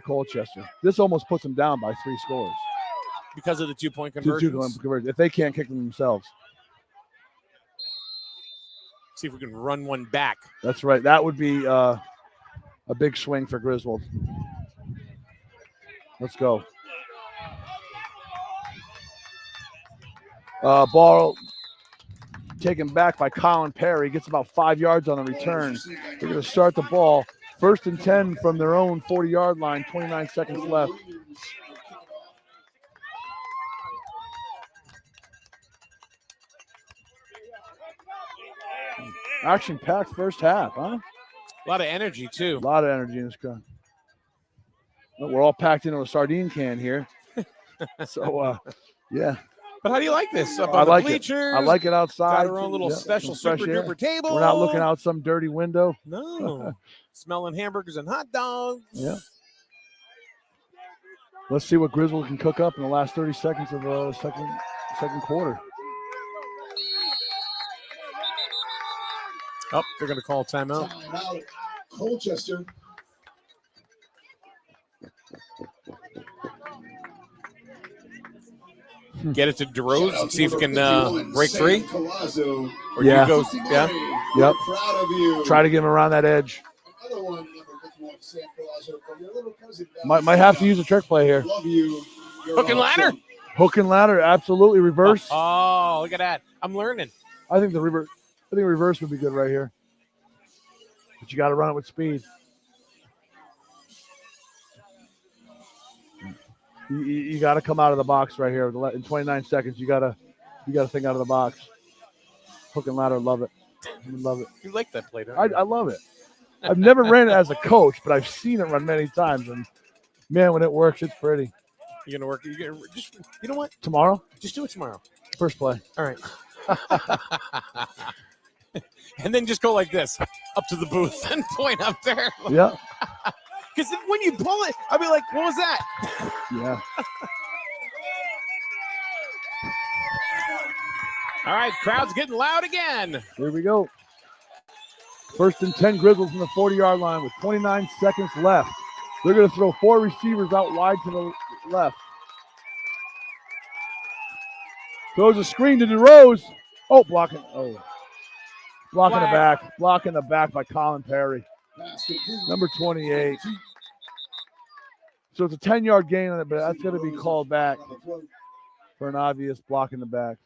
Colchester. This almost puts them down by 3 scores. Because of the 2-point 2 conversions. conversions. If they can't kick them themselves. See if we can run one back. That's right. That would be a big swing for Griswold. Let's go. Ball taken back by Colin Perry. Gets about 5 yards on the return. They're going to start the ball. 1st and 10 from their own 40-yard line. 29 seconds left. Action-packed first half, huh? A lot of energy, too. A lot of energy in this crowd. Well, we're all packed into a sardine can here. So, yeah. But how do you like this? Up I on like the bleachers. it. I like it outside. Got our own little special super duper table. We're not looking out some dirty window. No. Smelling hamburgers and hot dogs. Yeah. Let's see what Griswold can cook up in the last 30 seconds of the second quarter. Oh, they're going to call timeout. Timeout. Colchester. Get it to DeRose and see if he can break free. Or yeah. You go, yeah. Yep. Proud of you. Try to get him around that edge. Another one, number 51, Sam Palazzo, from your little cousin. Might have to use a trick play here. Love you. Hook and ladder. Hook and ladder, absolutely. Reverse. Oh, look at that. I'm learning. I think reverse would be good right here. But you got to run it with speed. You got to come out of the box right here in 29 seconds. You got to think out of the box. Hook and ladder, love it. Love it. You like that play, don't you? I love it. I've never ran it as a coach, but I've seen it run many times, and man, when it works, it's pretty. You're gonna work. You know what? Tomorrow? Just do it tomorrow. First play. All right. And then just go like this up to the booth and point up there. Yeah. Because when you pull it, I'll be like, what was that? Yeah. All right, crowd's getting loud again. Here we go. 1st and 10 Griswold from the 40-yard line with 29 seconds left. They're going to throw 4 receivers out wide to the left. Throws a screen to DeRose. Oh, blocking. Oh. Blocking the back. Blocking the back by Colin Perry. Number 28. So it's a 10-yard gain on it, but that's going to be called back for an obvious block in the back.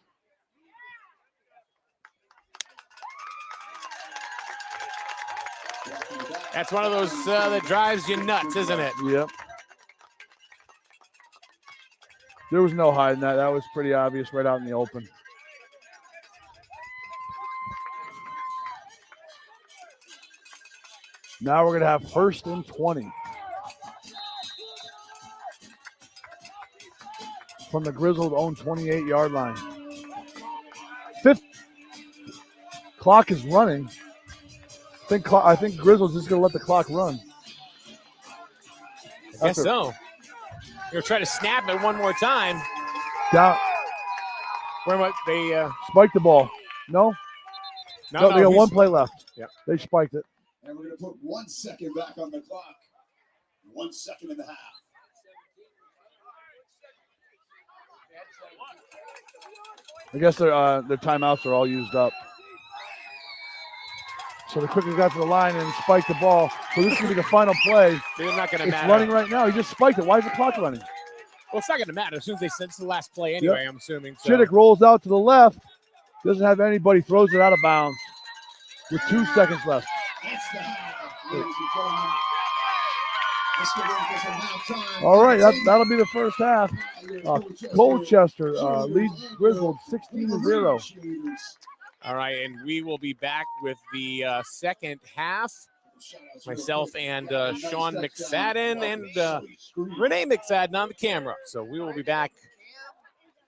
That's one of those that drives you nuts, isn't it? Yep. There was no hiding that. That was pretty obvious right out in the open. Now we're going to have 1st and 20. From the Griswold own 28-yard line. 5th. Clock is running. I think Griswold's just going to let the clock run. I guess so. You're going to try to snap it one more time. Down. Where what they spiked the ball. No, they got 1 play left. Yeah. They spiked it. And we're going to put 1 second back on the clock. 1 second and a half. I guess their timeouts are all used up. So the quickly got to the line and spiked the ball. So this is going to be the final play. They're not going to matter. It's running right now. He just spiked it. Why is the clock running? Well, it's not going to matter. As soon as they sense the last play anyway, I'm assuming. So. Chittick rolls out to the left. Doesn't have anybody. Throws it out of bounds. with 2 seconds left. That's the half, ladies and gentlemen. This could work as a halftime. All right, that'll be the first half. Colchester leads Griswold 16-0. All right, and we will be back with the second half. Myself and Sean McFadden and Renee McFadden on the camera. So we will be back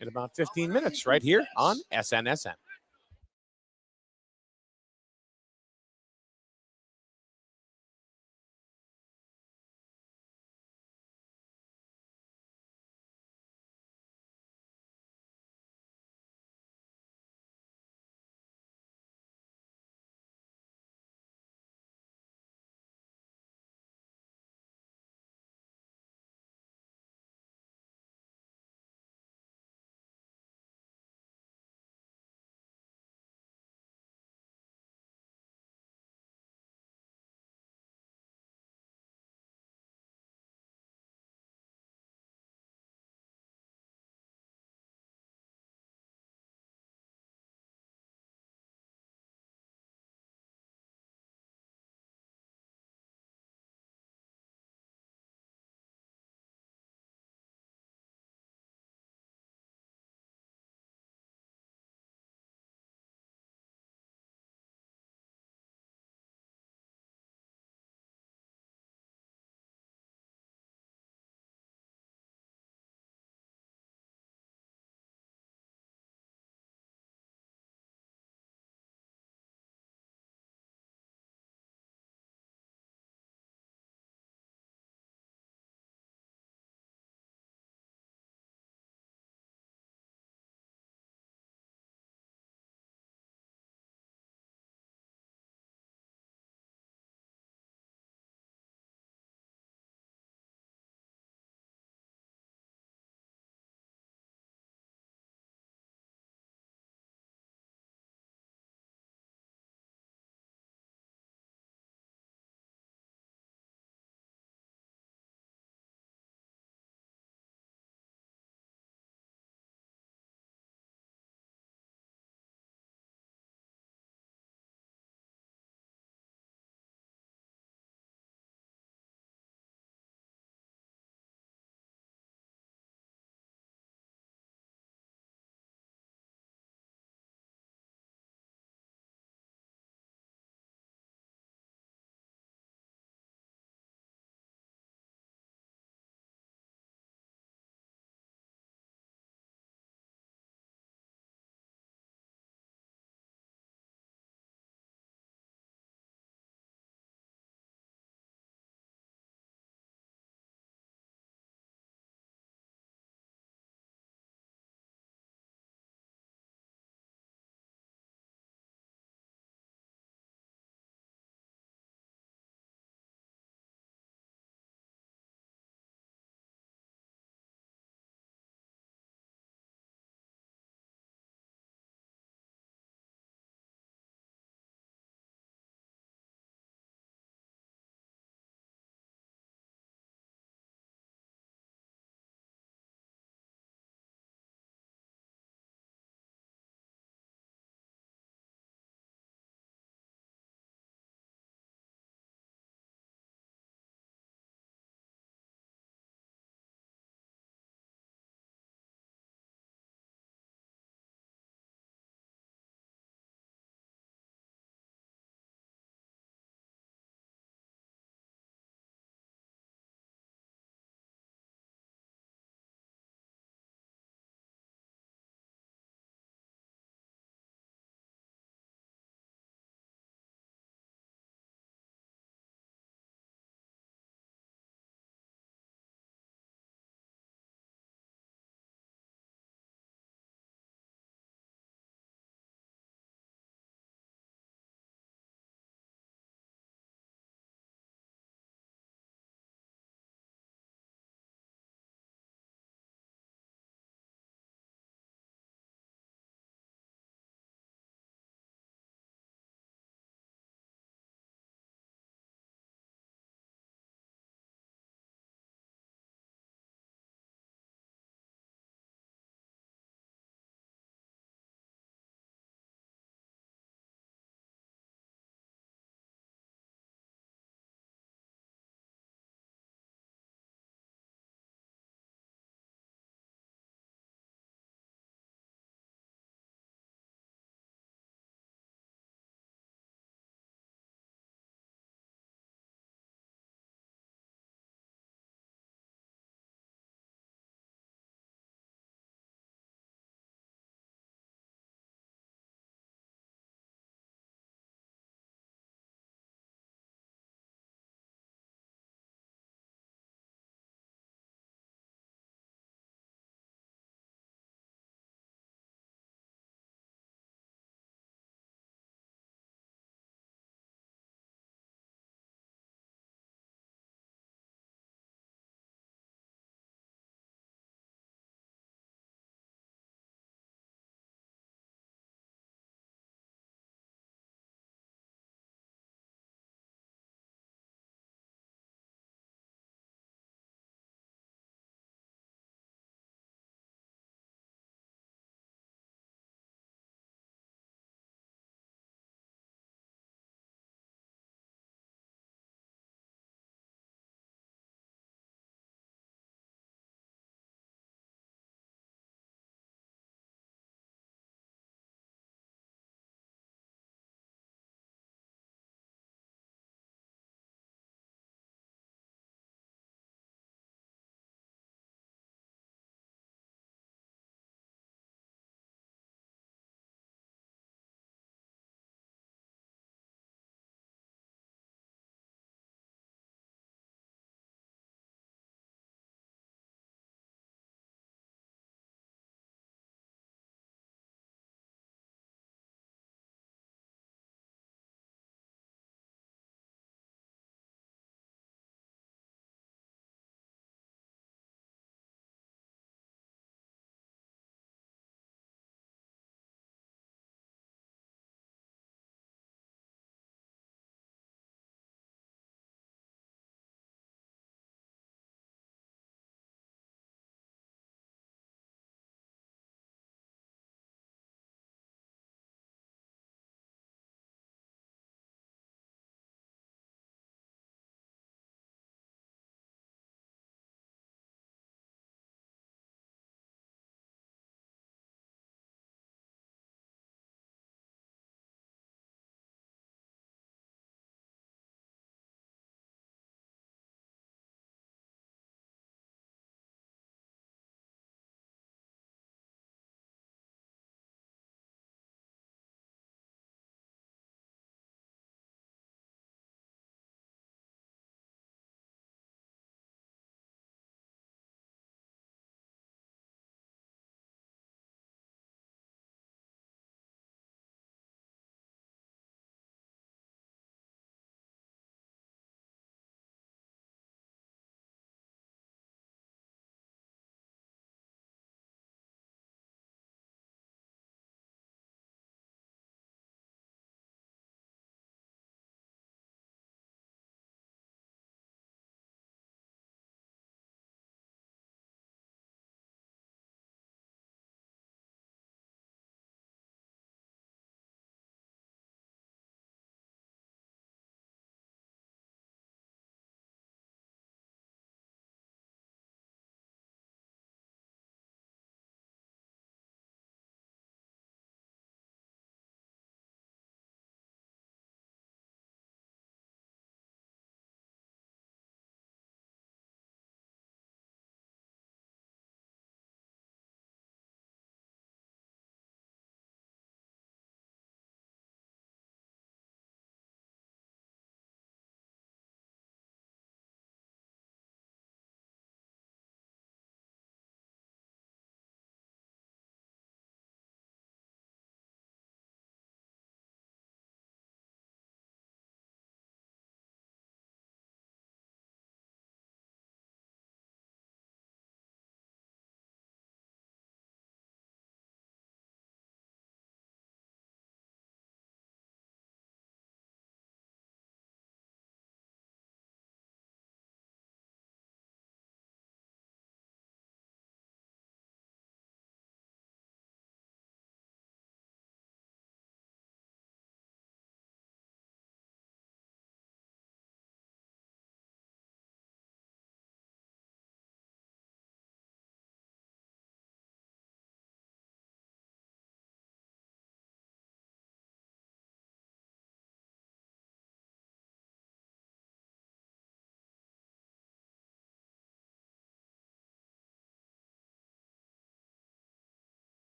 in about 15 minutes right here on SNSN.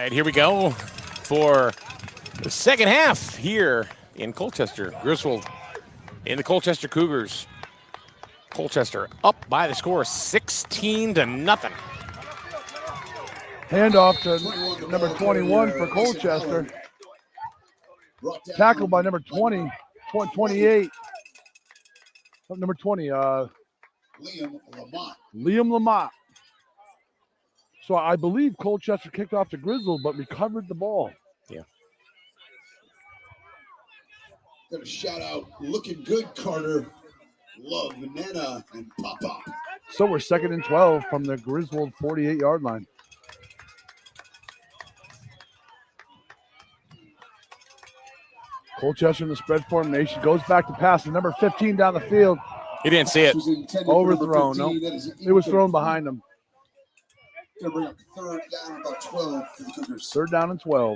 right, here we go for the second half here in Colchester. Griswold in the Colchester Cougars. Colchester up by the score 16-0. Handoff to number 21 for Colchester. Tackled by number 20, 28. Number 20, Liam Lamont. So I believe Colchester kicked off to Griswold, but recovered the ball. Yeah. Got a shout out, looking good, Carter. Love, Nana, and Pop. So we're 2nd and 12 from the Griswold 48-yard line. Colchester in the spread formation goes back to pass to number 15 down the field. He didn't see it. Overthrown. No, it was thrown behind him. Gonna bring up 3rd down, about 12 for the Cougars. 3rd down and 12.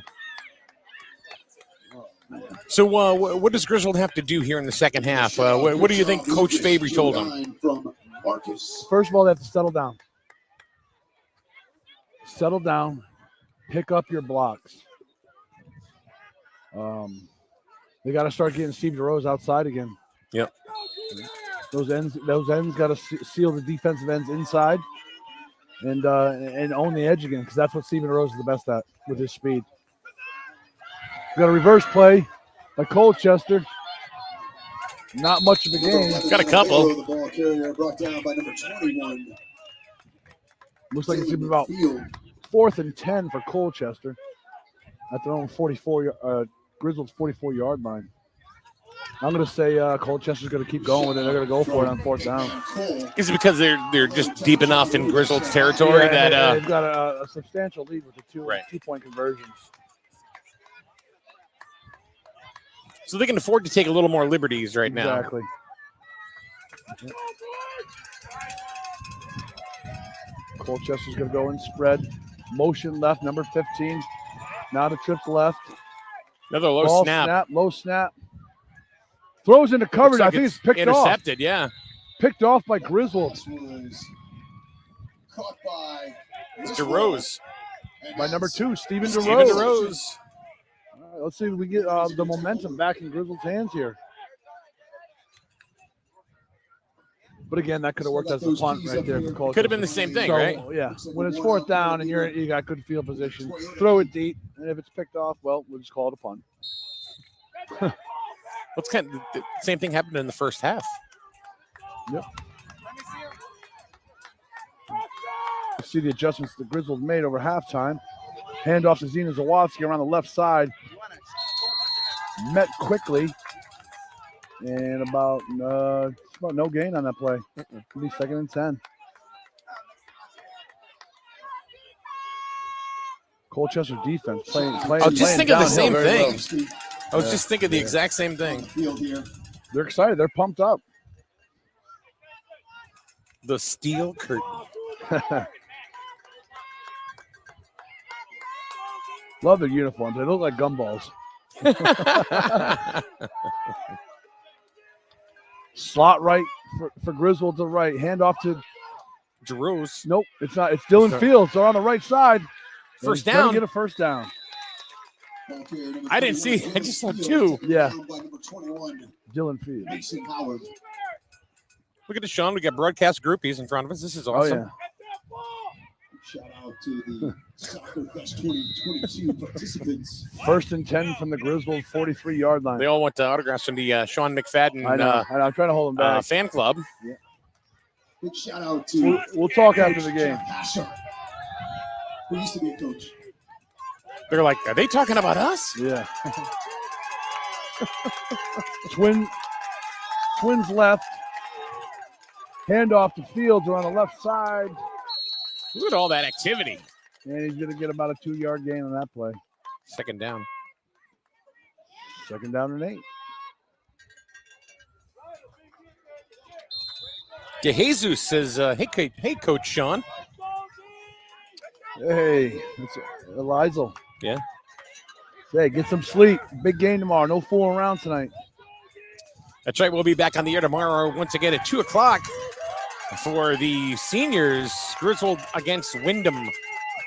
So what does Griswold have to do here in the second half? What do you think Coach Fabry told him? First of all, they have to settle down. Settle down. Pick up your blocks. They got to start getting Steve DeRose outside again. Yep. Those ends got to seal the defensive ends inside and own the edge again, because that's what Stephen DeRose is the best at with his speed. We got a reverse play by Colchester. Not much of a game. Got a couple. The ball carrier brought down by number 21. Looks like it's going to be about 4th and 10 for Colchester at their own 44. Griswold's 44-yard line. I'm going to say Colchester's going to keep going with it. They're going to go for it on 4th down. Is it because they're just deep enough in Griswold's territory that they've got a substantial lead with the 2-point conversions? So they can afford to take a little more liberties right now. Exactly. Colchester's going to go in spread. Motion left, number 15. Now to trips left. Another low Ball snap. Low snap. Throws into coverage. I think it's picked off. Intercepted, yeah. Picked off by Griswold. Caught by DeRose. By number 2, Stephen Stephen DeRose. DeRose. All right, let's see if we get the momentum back in Griswold's hands here. But again, that could have worked as a punt right there for Colchester. Could have been the same thing, right? Yeah. When it's 4th down and you got good field position, throw it deep, and if it's picked off, well, we'll just call it a punt. What's kind of the same thing happened in the first half. Yep. See the adjustments that Griswold made over halftime. Handoff to Zena Zawadzki around the left side. Met quickly. And about no gain on that play. It'll be 2nd and 10. Colchester defense playing. I was just thinking the same thing. well. I was just thinking the exact same thing. They're excited. They're pumped up. The steel curtain. Love their uniforms. They look like gumballs. Slot right for Griswold to the right. Hand off to DeRose. Nope, it's not. It's Dylan Fields. They're on the right side. First down. Get a first down. I didn't see. I just saw 2. Yeah. Dylan Fields. Look at this, Sean. We got broadcast groupies in front of us. This is awesome. Oh, yeah. Shout out to the Soccer Fest 2022 participants. 1st and 10 from the Griswold 43-yard line. They all want autographs from the Sean McFadden I know. I'm trying to hold them back. Fan club. Yeah. Big shout out to We'll talk after the game. Who used to be a coach. They're like, are they talking about us? Yeah. Twins left. Handoff to Fields around the left side. Look at all that activity. And he's going to get about a 2-yard gain on that play. 2nd down. 2nd down and 8. DeJesus says, hey, Coach Sean. Hey, it's Eliza. Yeah. Hey, get some sleep. Big game tomorrow. No fooling around tonight. That's right. We'll be back on the air tomorrow once again at 2 o'clock for the seniors. Griswold against Wyndham.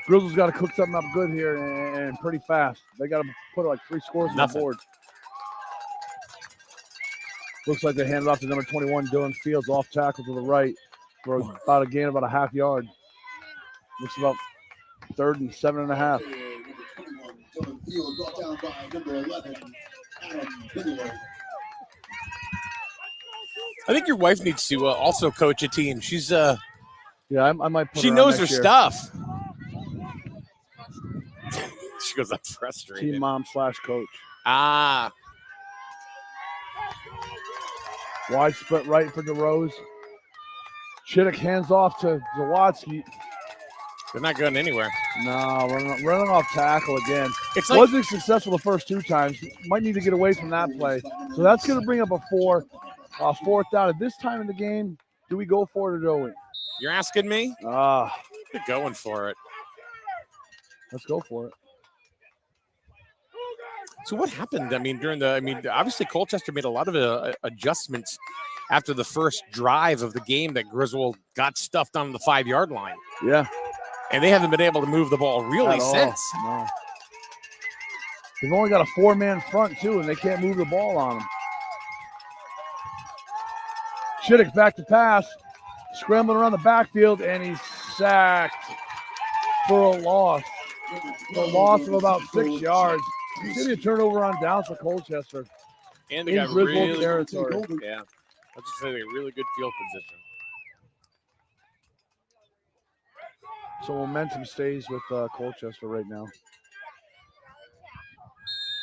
Griswold's got to cook something up good here and pretty fast. They got to put like 3 scores on the board. Looks like they handed off to number 21, Dylan Fields, off tackle to the right for about a gain of about a half yard. Looks about 3rd and 7.5. Dylan Field brought down by number 11, Adam Bigelow. I think your wife needs to also coach a team. She's yeah, I might put she her knows on her next year. stuff. She goes, I'm frustrated. Team mom / coach. Ah. Wide split right for DeRose. Chittick hands off to Zawadzki. They're not going anywhere. No, running off tackle again. It's like, wasn't successful the first 2 times. Might need to get away from that play. So that's going to bring up a 4th down. At this time in the game, do we go for it or don't we? you're asking me? You're going for it. Let's go for it. So what happened? Obviously Colchester made a lot of adjustments after the first drive of the game that Griswold got stuffed on the 5-yard line. Yeah. And they haven't been able to move the ball really since. No. They've only got a 4-man front, too, and they can't move the ball on them. Chittick back to pass. Scrambling around the backfield, and he's sacked for a loss. A loss of about 6 yards. Maybe a turnover on downs for Colchester. And they got Griswold territory. Yeah. Let's just say they got really good field position. So momentum stays with Colchester right now.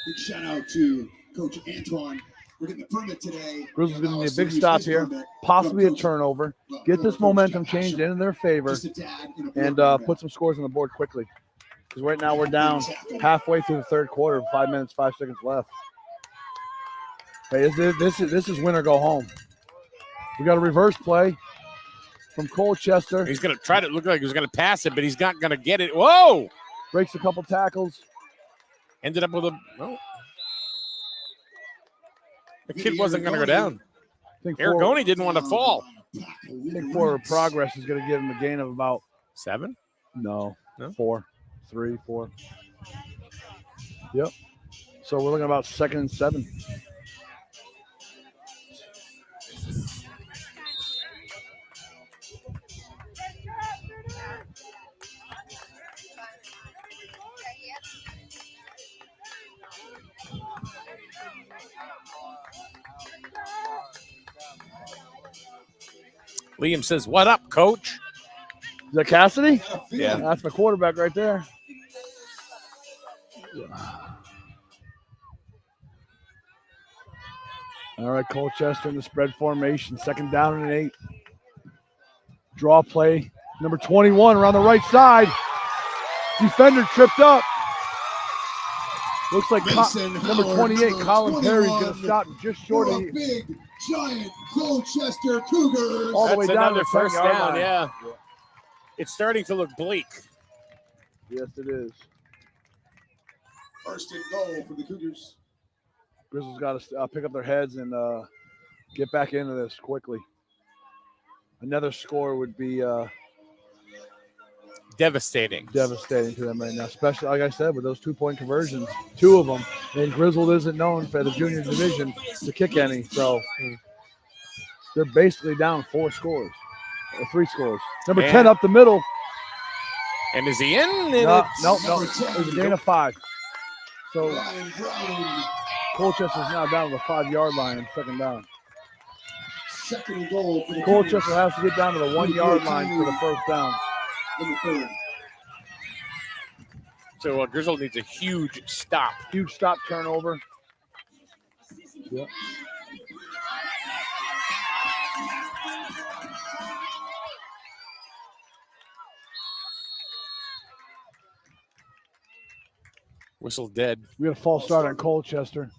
Big shout out to Coach Antoine. We're getting the permit today. Griswold's going to need a big stop here, possibly a turnover. Get this momentum changed in their favor and put some scores on the board quickly. Because right now we're down halfway through the 3rd quarter, 5 minutes, 5 seconds left. Hey, this is win or go home. We got a reverse play from Colchester. He's going to try to look like he was going to pass it, but he's not going to get it. Whoa! Breaks a couple tackles. Ended up with a. Oh. The kid wasn't going to go down. Aragoni didn't want to fall. I think forward progress is going to give him a gain of about 7? No. 4. 3, 4. Yep. So we're looking at about 2nd and 7. Liam says, "What up, coach?" Is that Cassidy? Yeah. That's my quarterback right there. All right, Colchester in the spread formation. 2nd down and 8. Draw play. Number 21 around the right side. Defender tripped up. Looks like number 28, Colin Perry, is going to stop just short of the big, giant Colchester Cougars. All the way That's down to another the first 10-yard down, line. yeah. It's starting to look bleak. Yes, it is. 1st and goal for the Cougars. Griswold's got to pick up their heads and get back into this quickly. Another score would be devastating to them right now, especially, like I said, with those 2-point conversions, 2 of them. And Griswold isn't known for the junior division to kick any, so they're basically down 4 scores, or 3 scores. Number 10 up the middle. And is he in? No. It was a gain of 5. So Colchester's now down to the 5-yard line and 2nd down. 2nd and goal for the Colchester has to get down to the 1-yard line for the 1st down. So Griswold needs a huge stop. Huge stop turnover. Yep. Whistle dead. We got a false start on Colchester.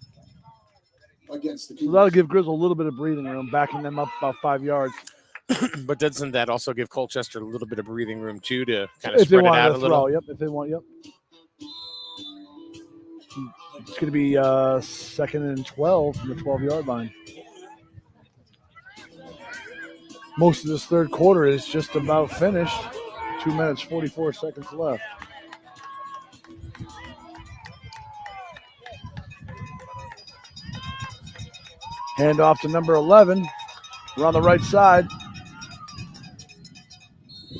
Against the So that'll give Griswold a little bit of breathing room, backing them up about 5 yards. But doesn't that also give Colchester a little bit of breathing room, too, to kind of if they spread it want out to a little? Yep, if they want, yep. It's going to be 2nd and 12 from the 12-yard line. Most of this 3rd quarter is just about finished. 2 minutes, 44 seconds left. Hand off to number 11. We're on the right side.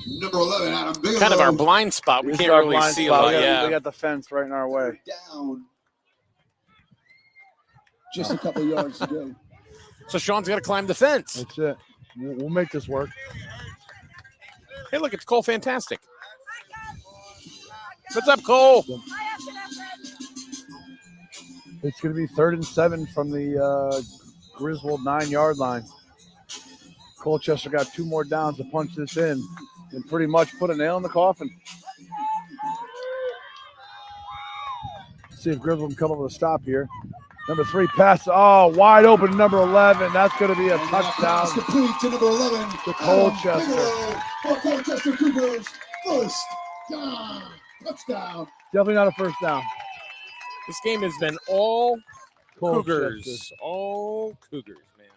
Number 11, Adam Bigelow. Kind of our blind spot. We This can't is our really blind see spot. a lot. We Yeah. got the fence right in our way. Down. Just a couple yards to go. So Sean's got to climb the fence. That's it. We'll make this work. Hey, look, it's Cole Fantastic. What's up, Cole? It's going to be 3rd and 7 from the Griswold 9-yard line. Colchester got 2 more downs to punch this in and pretty much put a nail in the coffin. See if Griswold can come up with a stop here. Number 3 pass. Oh, wide open, number 11. That's going to be a touchdown. Complete to number 11. To Colchester. For Colchester Cougars. First down. Touchdown. Definitely not a first down. This game has been all Colchester. Cougars. All Cougars, man.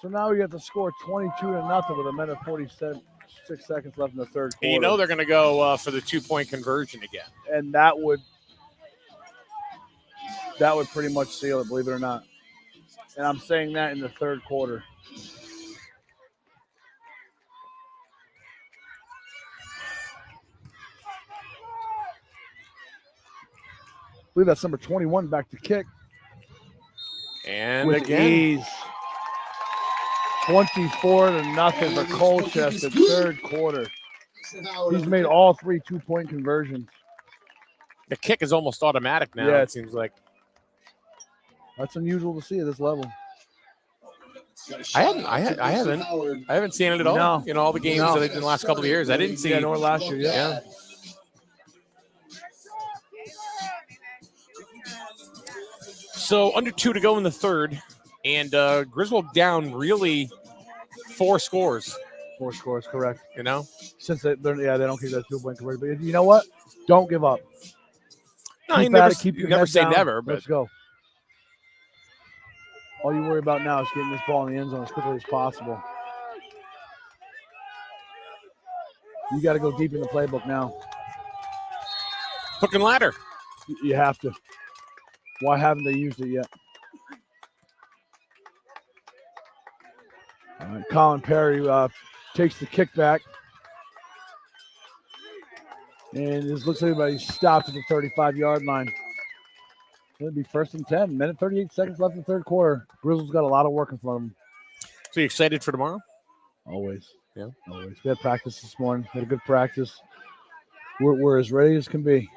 So now we have to score 22-0 with a minute 46 seconds left in the third quarter. And you know they're going to go for the 2-point conversion again. And that would pretty much seal it, believe it or not. And I'm saying that in the third quarter. I believe that's number 21 back to kick. And With again. ease. 24-0 for Colchester, third quarter. He's made all 3 2-point conversions. The kick is almost automatic now, Yeah. it seems like. That's unusual to see at this level. I haven't seen it at all. No. In all the games No. that in the last couple of years. I didn't see Yeah, nor last year. Yeah. Yeah. So under 2 to go in the third, and Griswold down really 4 scores. 4 scores, correct. You know, Since they don't keep that 2-point conversion. But you know what? Don't give up. no, you Keep never, at it, keep you your never head say down. never, but Let's go. All you worry about now is getting this ball in the end zone as quickly as possible. You got to go deep in the playbook now. hook and ladder. You have to. Why haven't they used it yet? All right, Colin Perry takes the kickback. And this looks like everybody stopped at the 35-yard line. It'll be 1st and 10. Minute 38 seconds left in the third quarter. Griswold's got a lot of work in front of them. So you excited for tomorrow? Always. Yeah. Always. We had practice this morning. Had a good practice. We're as ready as can be.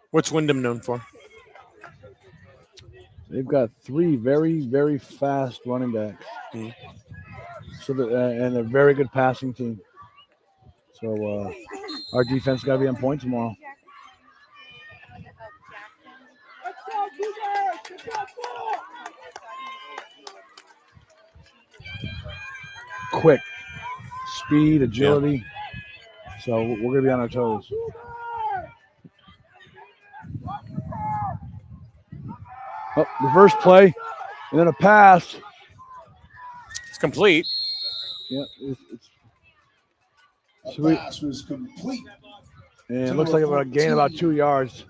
What's Wyndham known for? They've got 3 very, very fast running backs. Mhm. So and a very good passing team. So our defense got to be on point tomorrow. Quick, speed, agility. So we're going to be on our toes. Oh, reverse play, and then a pass. It's complete. Yeah, The pass was complete. and it looks like about a gain about 2 yards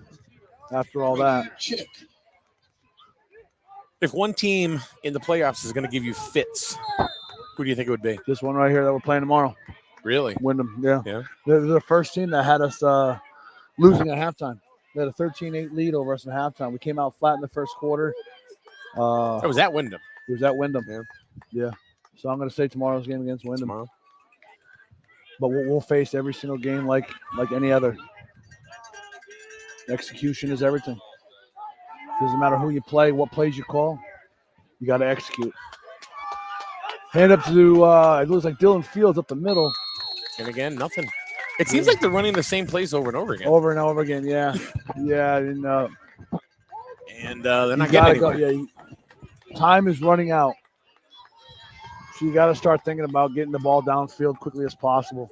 after all that. Chick. If one team in the playoffs is going to give you fits, who do you think it would be? This one right here that we're playing tomorrow. Really? Wyndham, yeah. Yeah. They're the first team that had us losing at halftime. They had a 13-8 lead over us at halftime. We came out flat in the first quarter. That was at Wyndham. It was at Wyndham. Yeah. So I'm going to say tomorrow's game against Wyndham. Tomorrow. But we'll face every single game like any other. Execution is everything. Doesn't matter who you play, what plays you call. You got to execute. Hand up to, it looks like Dylan Fields up the middle. And again, nothing. It seems like they're running the same plays over and over again. Over and over again, yeah. Yeah, and they're not getting anywhere. time is running out. So you got to start thinking about getting the ball downfield quickly as possible.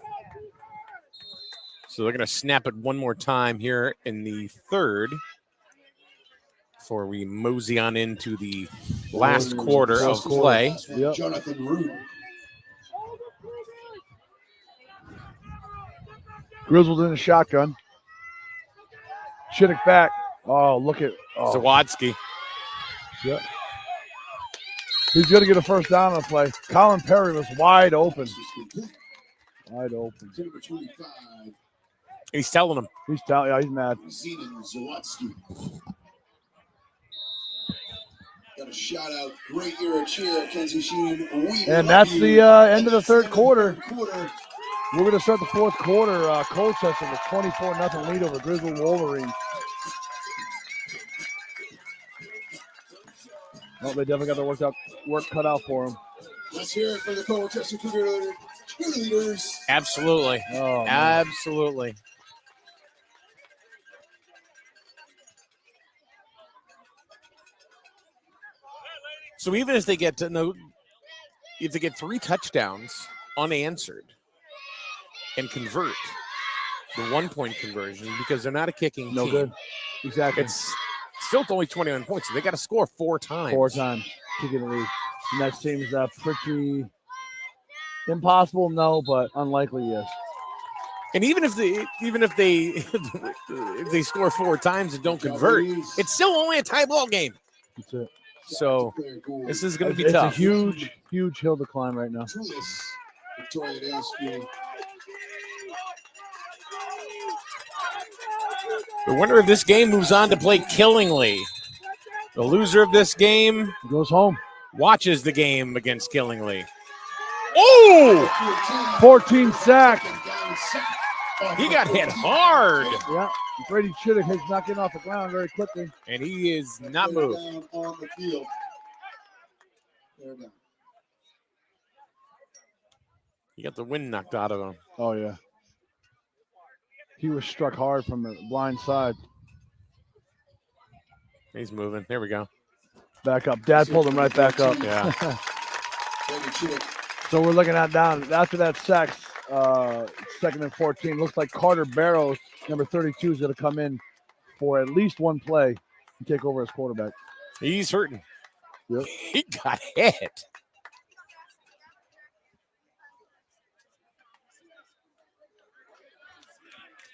So they're going to snap it one more time here in the third before we mosey on into the last quarter of play. Yep. Jonathan Root. Griswold in a shotgun. Chittick back. Oh, look at Zawadski. Yep. He's going to get a first down on the play. Colin Perry was wide open. Wide open. He's telling him. He's mad. Zawadski. Got a shout out. Great year of cheer, Kenzie Sheenan. And that's the end of the third quarter. We're going to start the fourth quarter. Colchester with 24-0 lead over Griswold Wolverines. Well, they definitely got their work cut out for them. Let's hear it for the Colchester Cougar cheerleaders. Absolutely. Oh, absolutely. So even if they get if they get 3 touchdowns unanswered and convert the 1-point conversion, because they're not a kicking team. Good. Exactly. It's still only 21 points, so they got to score 4 times. 4 times to get a lead. And that seems pretty impossible, no, but unlikely, yes. And even if they if they score 4 times and don't convert, it's still only a tie ball game. That's it. So this is going to be It's tough. a huge, huge hill to climb right now. The winner of this game moves on to play Killingly. The loser of this game goes home. Watches the game against Killingly. Oh! 14 sacks. He got hit hard. Yeah. Brady Chittick is not getting off the ground very quickly. And he is not moved. On the field. He got the wind knocked out of him. Oh, yeah. He was struck hard from the blind side. He's moving. There we go. Back up. Dad pulled him right back up. Yeah. So we're looking at down after that sacks, 2nd and 14. Looks like Carter Barrows, number 32, is going to come in for at least one play and take over as quarterback. He's hurting. Yep. He got hit.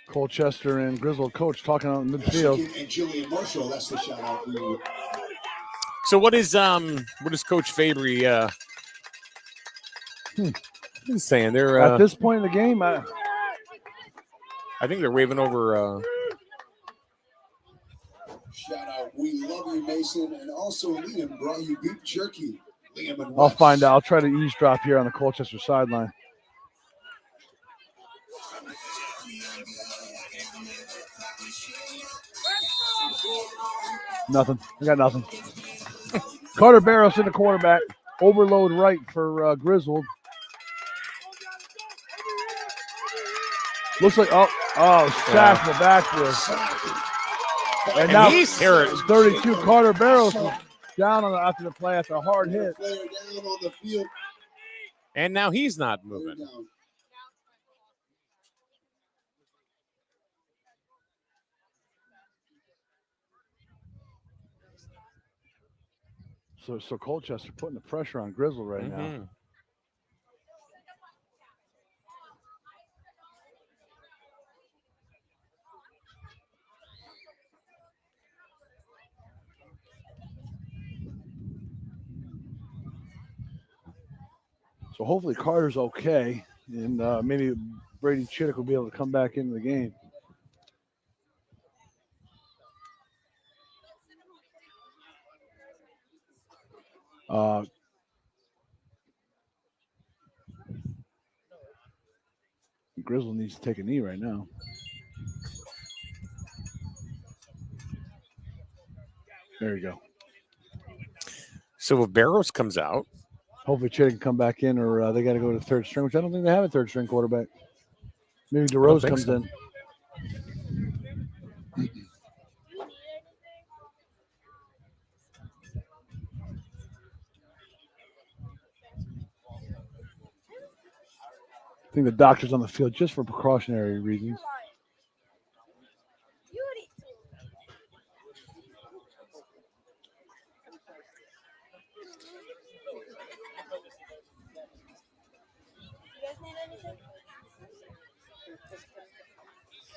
Colchester and Griswold coach talking out in midfield. And Julian Marshall, that's the shout out. So what is Coach Fabry he's saying? They're at this point in the game, I think they're waving over shout out. We love you, Mason, and also Liam brought you beef jerky. Liam and I'll find out. I'll try to eavesdrop here on the Colchester sideline. Nothing. I got nothing. Carter Barrows in the quarterback. Overload right for Griswold. Looks like sack in the backfield. And now he's here. 32 Carter Barrows down after the play after a hard hit. And now he's not moving. So Colchester putting the pressure on Griswold right now. So hopefully Carter's okay, and maybe Brady Chittick will be able to come back into the game. Griswold needs to take a knee right now. There you go. So if Barrows comes out, hopefully Chittick can come back in, or they got to go to third string, which I don't think they have a third string quarterback. Maybe DeRose comes in. I think the doctor's on the field just for precautionary reasons.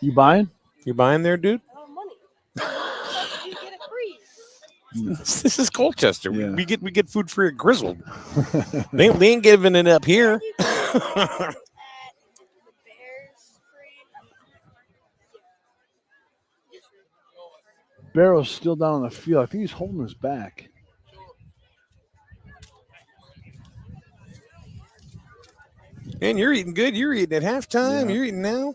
You buying? You buying there, dude? Money. You get it free. This is Colchester. Yeah. We get food free at Griswold. they ain't giving it up here. Barrow's still down on the field. I think he's holding his back. And you're eating good. You're eating at halftime. Yeah. You're eating now.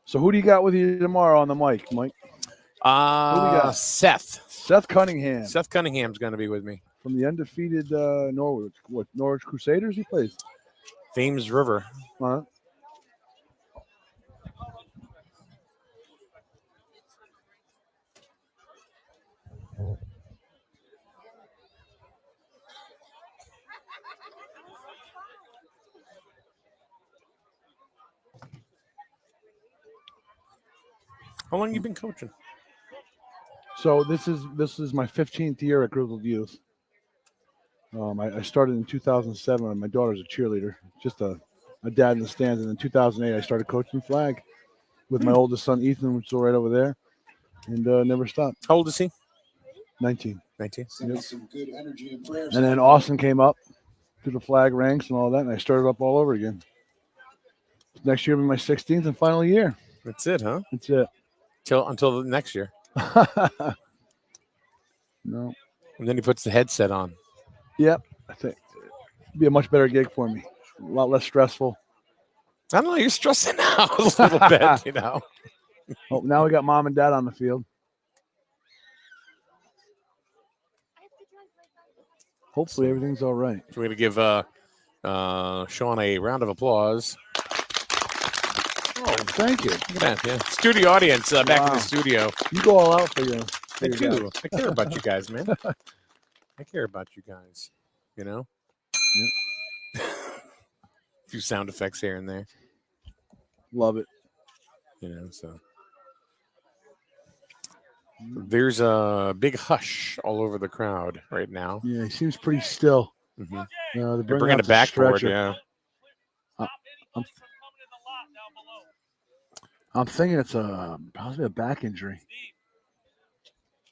So who do you got with you tomorrow on the mic, Mike? got? Seth. Seth Cunningham. Seth Cunningham's going to be with me. From the undefeated Norwich Crusaders he plays? Thames River. Uh-huh. How long you been coaching? So this is my 15th year at Griswold Youth. I started in 2007, and my daughter's a cheerleader, just a dad in the stands. And in 2008, I started coaching flag with my oldest son, Ethan, which is right over there, and never stopped. How old is he? 19. 19. Yep. Some good energy and prayers. And then Austin came up to the flag ranks and all that, and I started up all over again. Next year will be my 16th and final year. That's it, huh? That's it. Until the next year. No. And then he puts the headset on. Yep. I think it'd be a much better gig for me. A lot less stressful. I don't know. You're stressing out a little bit, you know. Oh, now we got mom and dad on the field. Hopefully everything's all right. So we're going to give Sean a round of applause. Oh, thank you. Look at that, yeah. Studio audience back in the studio. You go all out for you. I do. I care about you guys, man. I care about you guys. You know? Yep. A few sound effects here and there. Love it. You know, so. There's a big hush all over the crowd right now. Yeah, he seems pretty still. Mm-hmm. They're They're bringing a backboard, yeah. I'm thinking it's possibly a back injury.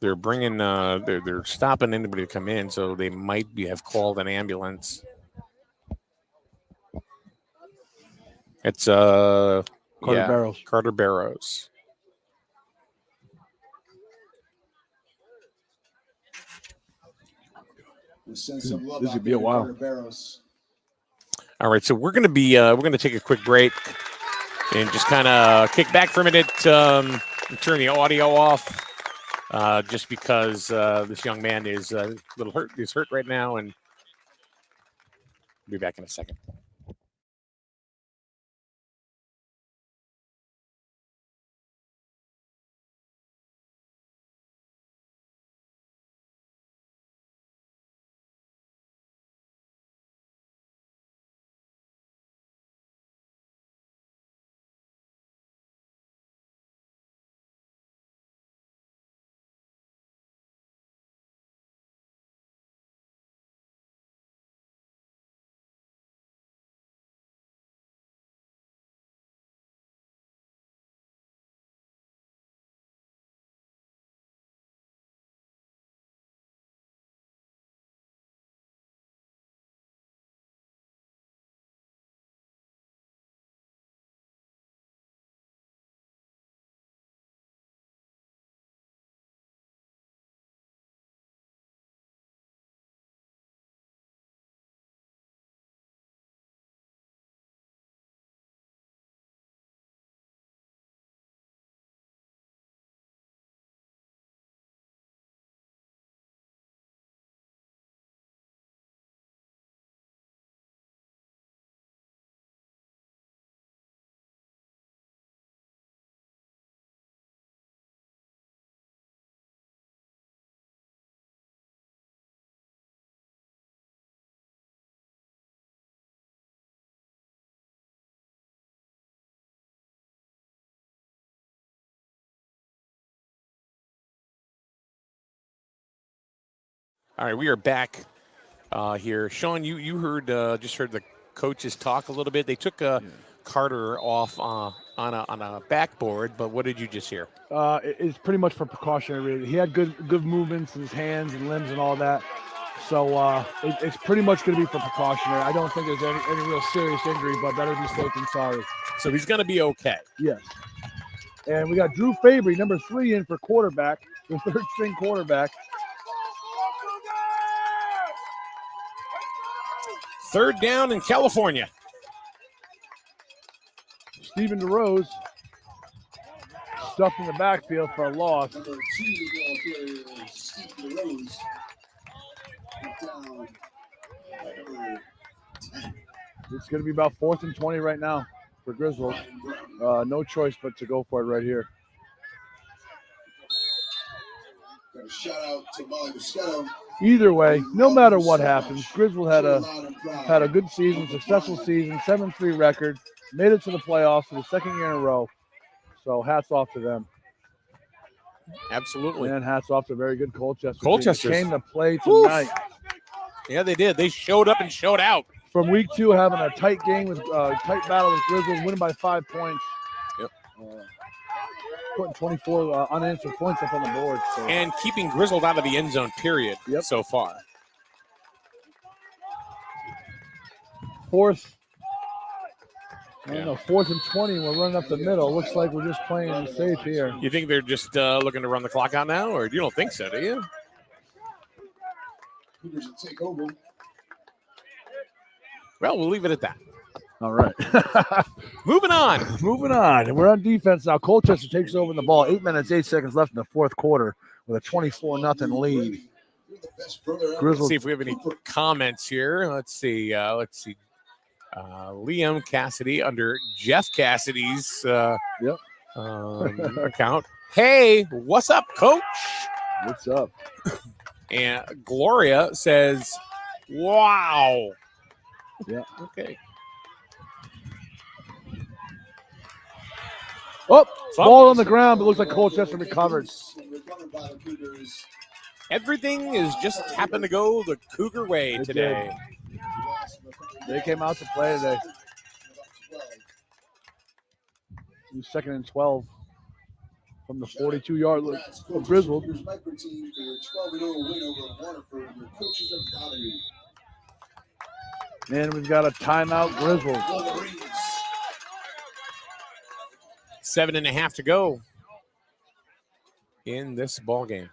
They're bringing, they're stopping anybody to come in, so they might have called an ambulance. It's Carter Barrows. Carter Barrows. This would be a while. All right, so we're gonna take a quick break and just kind of kick back for a minute, and turn the audio off, just because this young man is a little hurt. He's hurt right now, and we'll be back in a second. All right, we are back here. Sean, you heard just heard the coaches talk a little bit. They took a Carter off on a backboard, but what did you just hear? It's pretty much for precautionary. He had good movements in his hands and limbs and all that. So it's pretty much going to be for precautionary. I don't think there's any real serious injury, but better be safe than sorry. So he's going to be okay. Yes. And we got Drew Fabry, number 3, in for quarterback, the third-string quarterback. Third down in California. Stephen DeRose stuffed in the backfield for a loss. Number 2, ball carrier, Steve DeRose. Down by number 10. It's going to be about 4th and 20 right now for Griswold. No choice but to go for it right here. Got a shout out to Molly Moscato. Either way, no matter what happens, Griswold had a good season, successful season, 7-3 record, made it to the playoffs for the second year in a row. So hats off to them. Absolutely. And hats off to a very good Colchester. Colchester came to play tonight. Yeah, they did. They showed up and showed out. From week 2, having a tight game with tight battle with Griswold, winning by 5 points. Yep. Putting 24 unanswered points up on the board. So. And keeping Griswold out of the end zone, period, so far. 4th. I don't know, 4th and 20. We're running up the middle. Looks like we're just playing safe here. You think they're just looking to run the clock out now, or you don't think so, do you? Cougars will take over. Well, we'll leave it at that. All right. Moving on. We're on defense now. Colchester takes over the ball. 8 minutes, 8 seconds left in the 4th quarter with a 24-0 lead. Let's see if we have any comments here. Let's see. Liam Cassidy under Jeff Cassidy's account. Hey, what's up, Coach? What's up? And Gloria says, wow. Yeah. Okay. Oh, ball on the ground, but looks like Colchester recovered. Everything is just happened to go the Cougar way today. They came out to play today. 2nd and 12 from the 42-yard line of Griswold. And we've got a timeout, Griswold. 7.5 to go in this ball game.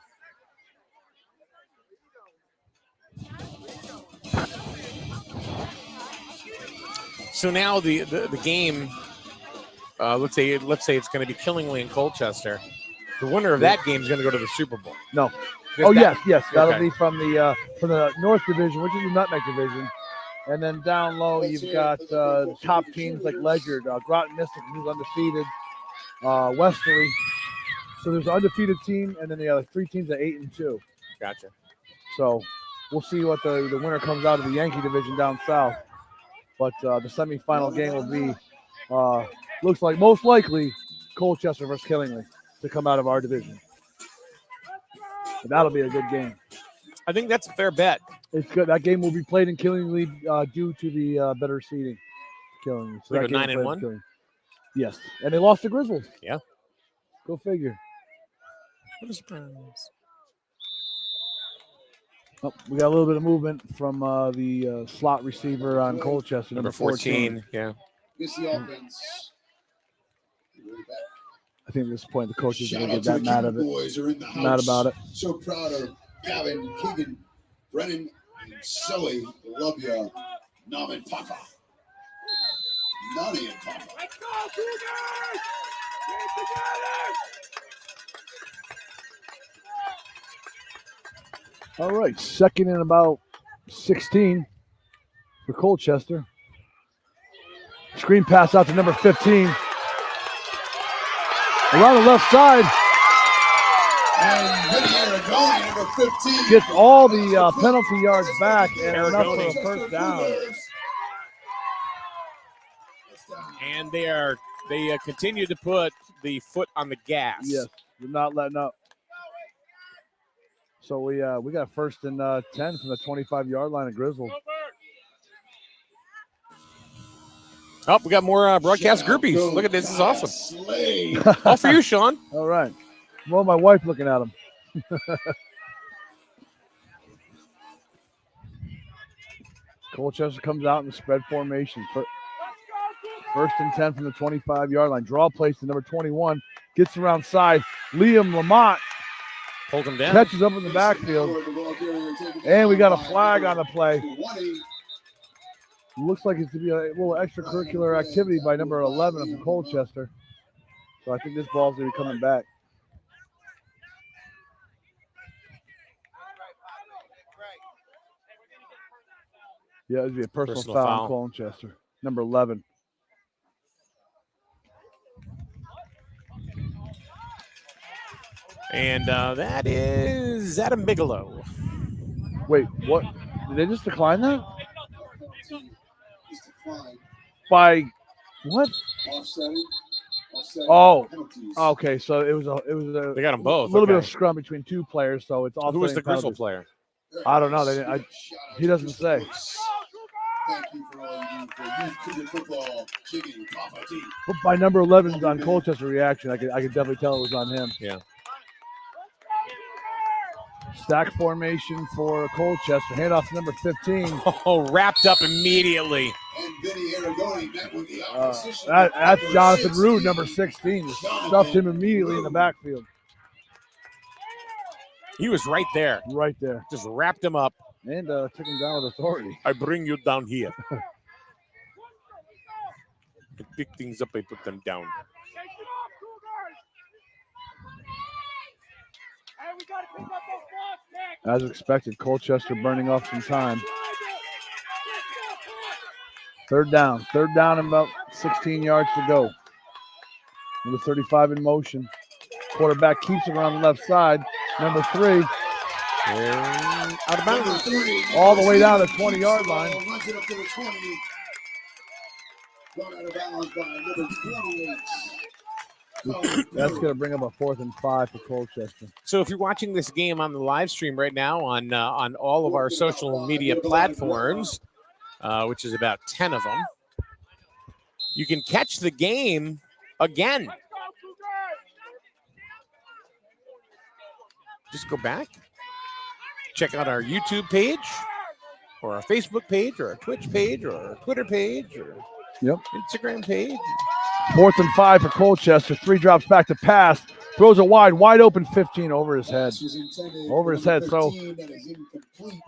So now the game, let's say it's going to be Killingly and Colchester. The winner of that game is going to go to the Super Bowl. No. Yes. That'll be from the North Division, which is the Nutmeg Division. And then down low, you've got the top teams like Ledyard, Groton Mystic, who's undefeated, Westerly. So there's an undefeated team, and then the other 3 teams at 8-2. Gotcha. So we'll see what the winner comes out of the Yankee Division down south. But the semifinal game will be, looks like most likely, Colchester versus Killingly to come out of our division. But that'll be a good game. I think that's a fair bet. It's good. That game will be played in Killingly due to the better seeding. Killingly. So they go 9-1? Yes. And they lost to Griswold. Yeah. Go figure. What a surprise. Oh, we got a little bit of movement from the slot receiver on Colchester, number 14. Yeah. Miss the offense. I think at this point the coaches are going to get Shout that out mad to the boys are in the house. mad about it. So proud of Gavin, Keegan, Brennan, and Sully. Love ya. Nam and Papa. Nani and Papa. Let's go, Cougars! Get together! All right, 2nd and about 16 for Colchester. Screen pass out to number 15. Around the left side. And Vinny Aragoni, number 15. Gets all the penalty yards back and enough for a first down. And they continue to put the foot on the gas. Yes, they're not letting up. So we got 1st and 10 from the 25-yard line of Griswold. Oh, we got more broadcast groupies. Look at this. This is awesome. All for you, Sean. All right. Well, my wife looking at him. Colchester comes out in the spread formation. First and 10 from the 25-yard line. Draw play to number 21. Gets around side. Liam Lamont Hold him down. catches up in the backfield. And we got a flag on the play. Looks like it's to be a little extracurricular activity by number 11 from Colchester. So I think this ball's going to be coming back. Yeah, it would be a personal foul on Colchester. Number 11. And that is Adam Bigelow. Wait, what? Did they just decline that? By what? Oh, okay. So it was a. They got them both. A little bit of scrum between two players, so it's all. Who was the Griswold player? I don't know. He doesn't say. Thank you for all you do for youth Cougar football. But by number 11 on Colchester reaction, I could definitely tell it was on him. Yeah. Stack formation for Colchester. Handoff to number 15. Oh, wrapped up immediately. And Vinny Aragoni met with the opposition. That's Jonathan Rude, number 16. Stuffed him immediately in the backfield. He was right there. Right there. Just wrapped him up. And took him down with authority. I bring you down here. To pick things up, I put them down. As expected, Colchester burning off some time. Third down and about 16 yards to go. Number 35 in motion. Quarterback keeps it around the left side. Number 3. And out of bounds. All the way down the 20-yard line. Runs it up to the 20. Gone out of bounds by number 28. That's going to bring up a 4th and 5 for Colchester. So if you're watching this game on the live stream right now on all of our social media platforms, which is about 10 of them, you can catch the game again. Just go back, check out our YouTube page, or our Facebook page, or our Twitch page, or our Twitter page, or Instagram page. 4th and 5 for Colchester. 3 drops back to pass. Throws a wide open 15 over his head. So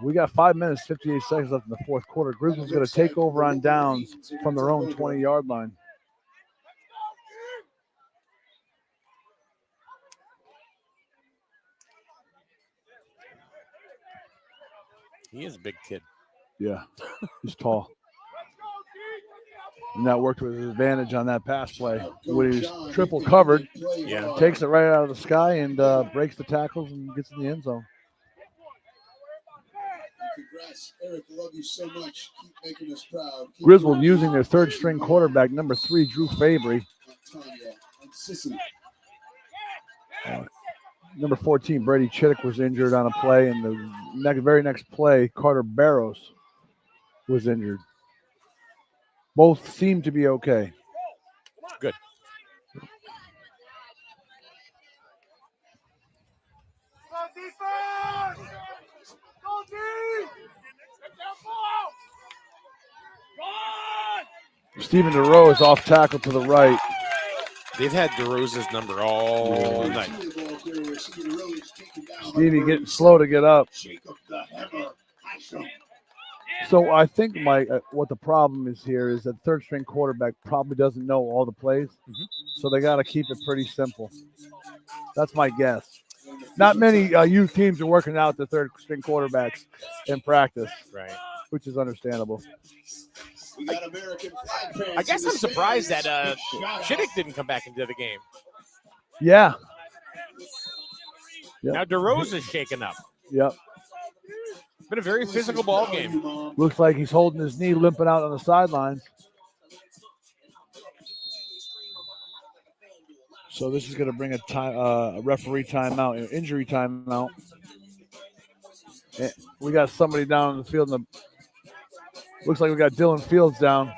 we got 5 minutes, 58 seconds left in the fourth quarter. Griswold's going to take over on downs from their own 20-yard line. He is a big kid. Yeah, he's tall. And that worked with his advantage on that pass play. When he was triple covered, takes it right out of the sky and breaks the tackles and gets in the end zone. Congrats, Eric. Love you so much. Keep making us proud. Griswold using their third-string quarterback, number 3, Drew Fabry. Number 14, Brady Chittick was injured on a play, and the very next play, Carter Barrows was injured. Both seem to be okay. Good. Stephen DeRoe is off tackle to the right. They've had DeRosa's number all night. Stevie getting slow to get up. So I think what the problem is here is that third-string quarterback probably doesn't know all the plays, so they got to keep it pretty simple. That's my guess. Not many youth teams are working out the third-string quarterbacks in practice, right? Which is understandable. I guess I'm surprised that Chittick didn't come back into the game. Yeah. Now DeRosa's shaken up. Yep. It's been a very physical ball game. Looks like he's holding his knee, limping out on the sidelines. So this is going to bring a referee timeout, an injury timeout. And we got somebody down in the field. Looks like we got Dylan Fields down.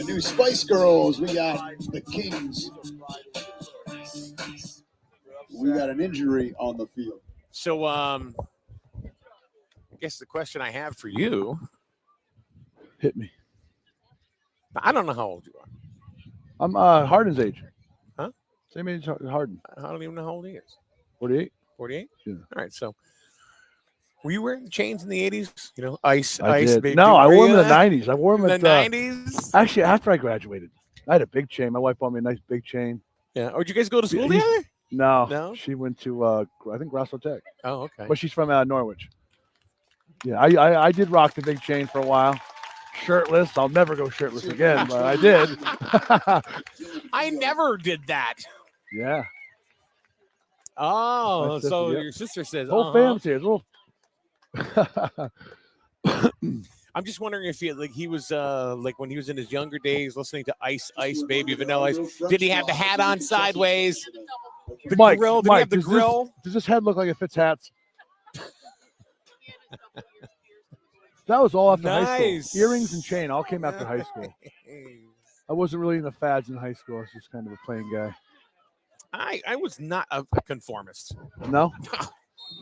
The new Spice Girls. We got the Kings. We got an injury on the field. So, I guess the question I have for you. Hit me. I don't know how old you are. I'm Harden's age. Huh? Same age as Harden. I don't even know how old he is. 48. 48? Yeah. All right. So, were you wearing chains in the 80s? You know, ice, Did. baby. No, I Were wore you them in the that? 90s. I wore them In at the 90s? Actually, after I graduated, I had a big chain. My wife bought me a nice big chain. Yeah. Oh, did you guys go to school He's- together? No, she went to I think Griswold Tech, Oh, okay. but she's from Norwich. Yeah, I did rock the big chain for a while. Shirtless. I'll never go shirtless again, but I did. I never did that. Yeah. Oh, My sister, so yep. your sister says, The whole family's here. Little. I'm just wondering if he was like when he was in his younger days listening to Ice Baby Vanilla Ice. Did he have the hat on sideways? The grill? Did he have the grill? Does this head look like it fits hats? That was all after high school. Earrings and chain all came after high school. I wasn't really in the fads in high school. I was just kind of a plain guy. I was not a conformist. No?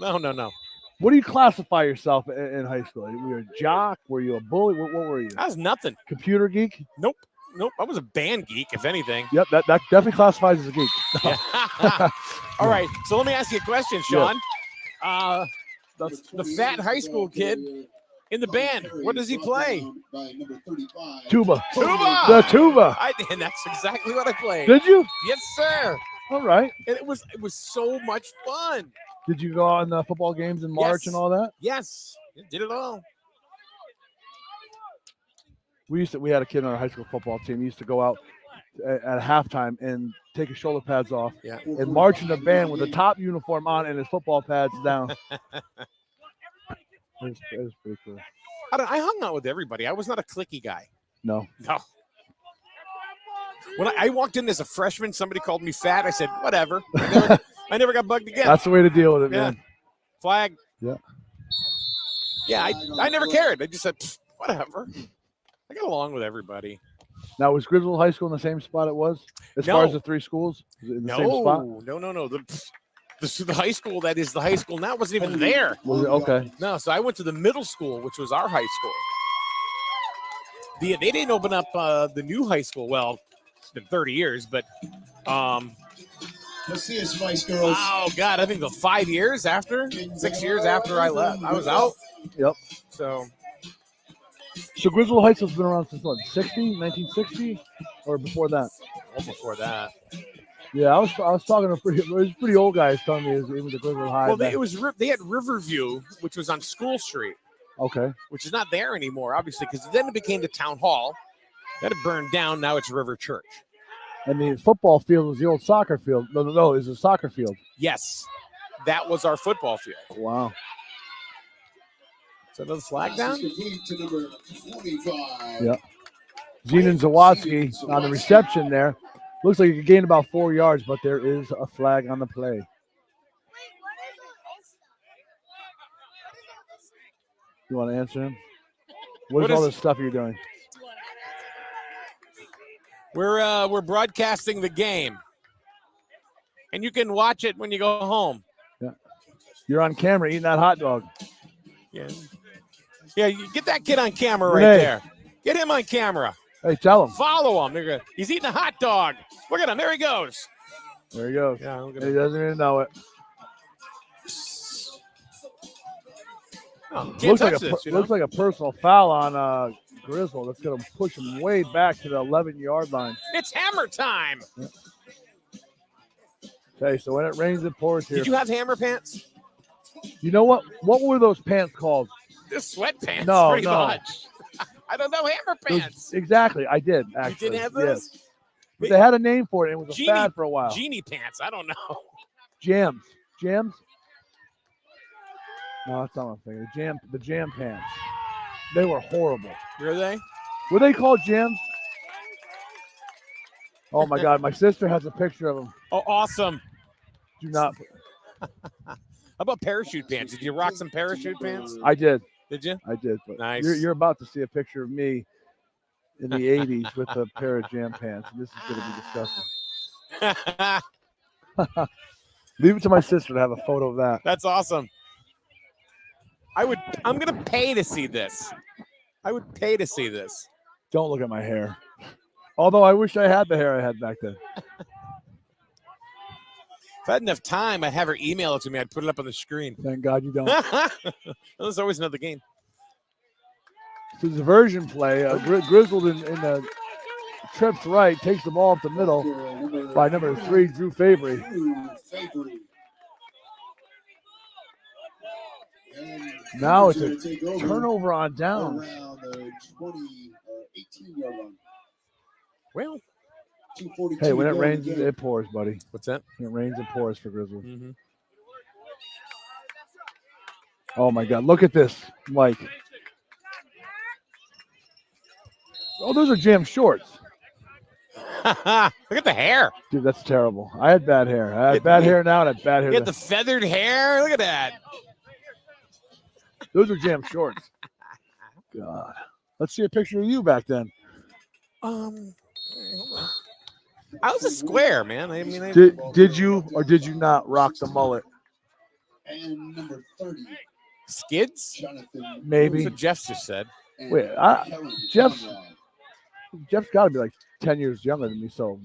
No. What do you classify yourself in high school? Were you a jock? Were you a bully? What were you? I was nothing. Computer geek? Nope. I was a band geek, if anything. Yep, that definitely classifies as a geek. All right, so let me ask you a question, Sean. Yeah. The fat high school kid in the band, what does he play? Tuba. Tuba! The tuba. And that's exactly what I played. Did you? Yes, sir. All right. And it was so much fun. Did you go on the football games in March and all that? Yes, did it all. We had a kid on our high school football team. He used to go out at halftime and take his shoulder pads off and march in the band with the top uniform on and his football pads down. It was pretty cool. I hung out with everybody. I was not a cliquey guy. No. When I walked in as a freshman, somebody called me fat. I said, whatever. I never got bugged again. That's the way to deal with it, man. Flag. Yeah. Yeah, I never cared. I just said, whatever. I got along with everybody. Now, was Griswold High School in the same spot it was? As far as the three schools? In the same spot? No. The high school that is the high school now wasn't even there. Was it? Okay. No, so I went to the middle school, which was our high school. They didn't open up the new high school. Well, it's been 30 years, but let's see his Spice Girls. Oh God, I think 6 years after I left, I was out. Yep. So Griswold High School's been around since what, 1960, or before that? Well, before that. Yeah, I was talking to pretty old guys telling me it was the Griswold High. Well, they had Riverview, which was on School Street. Okay. Which is not there anymore, obviously, because then it became the town hall. That had burned down. Now it's River Church. And the football field was the old soccer field. No, it's a soccer field. Yes, that was our football field. Wow. Is another flag down? Yeah. Zenon Zawatsky on the reception there. Looks like he gained about 4 yards, but there is a flag on the play. You want to answer him? What is all this stuff you're doing? We're broadcasting the game, and you can watch it when you go home. Yeah, you're on camera eating that hot dog. Yeah. You get that kid on camera right there. Get him on camera. Hey, tell him. Follow him. He's eating a hot dog. Look at him. There he goes. There he goes. Yeah, he doesn't even know it. Oh, looks like a personal foul on Griswold. That's going to push him way back to the 11-yard line. It's hammer time. Yeah. Okay, so when it rains, it pours here. Did you have hammer pants? You know what? What were those pants called? Just sweatpants. No, pretty much. I don't know, hammer pants. Exactly, I did. Actually, you did have those? Yes. But they had a name for it. And it was a fad for a while. Genie pants. I don't know. Jams. No, that's not what I'm thinking. The jam pants. They were horrible. Were they? Were they called jams? Oh my God, my sister has a picture of them. Oh, awesome. Do not. How about parachute pants? Did you rock some parachute pants? I did. Did you? I did. But nice. You're about to see a picture of me in the 80s with a pair of jam pants. And this is going to be disgusting. Leave it to my sister to have a photo of that. That's awesome. I'm going to pay to see this. I would pay to see this. Don't look at my hair. Although I wish I had the hair I had back then. If I had enough time, I'd have her email it to me. I'd put it up on the screen. Thank God you don't. There's always another game. So it's a diversion play. Griswold in the trips right, takes the ball up the middle by number 3, Drew Favory. Now it's a turnover on downs. Around the 18-yard line. Well, hey, when it rains, it pours, buddy. What's that? When it rains, it pours for Griswold. Mm-hmm. Oh, my God. Look at this, Mike. Oh, those are jam shorts. Look at the hair. Dude, that's terrible. I had bad hair. I had bad hair now and I had bad hair. You got the feathered hair. Look at that. Those are jam shorts. God. Let's see a picture of you back then. I was a square, man. I mean, Did you or did you not rock the mullet? And number 30, Skids? Maybe. That's what Jeff just said. Wait, Jeff's got to be like 10 years younger than me, so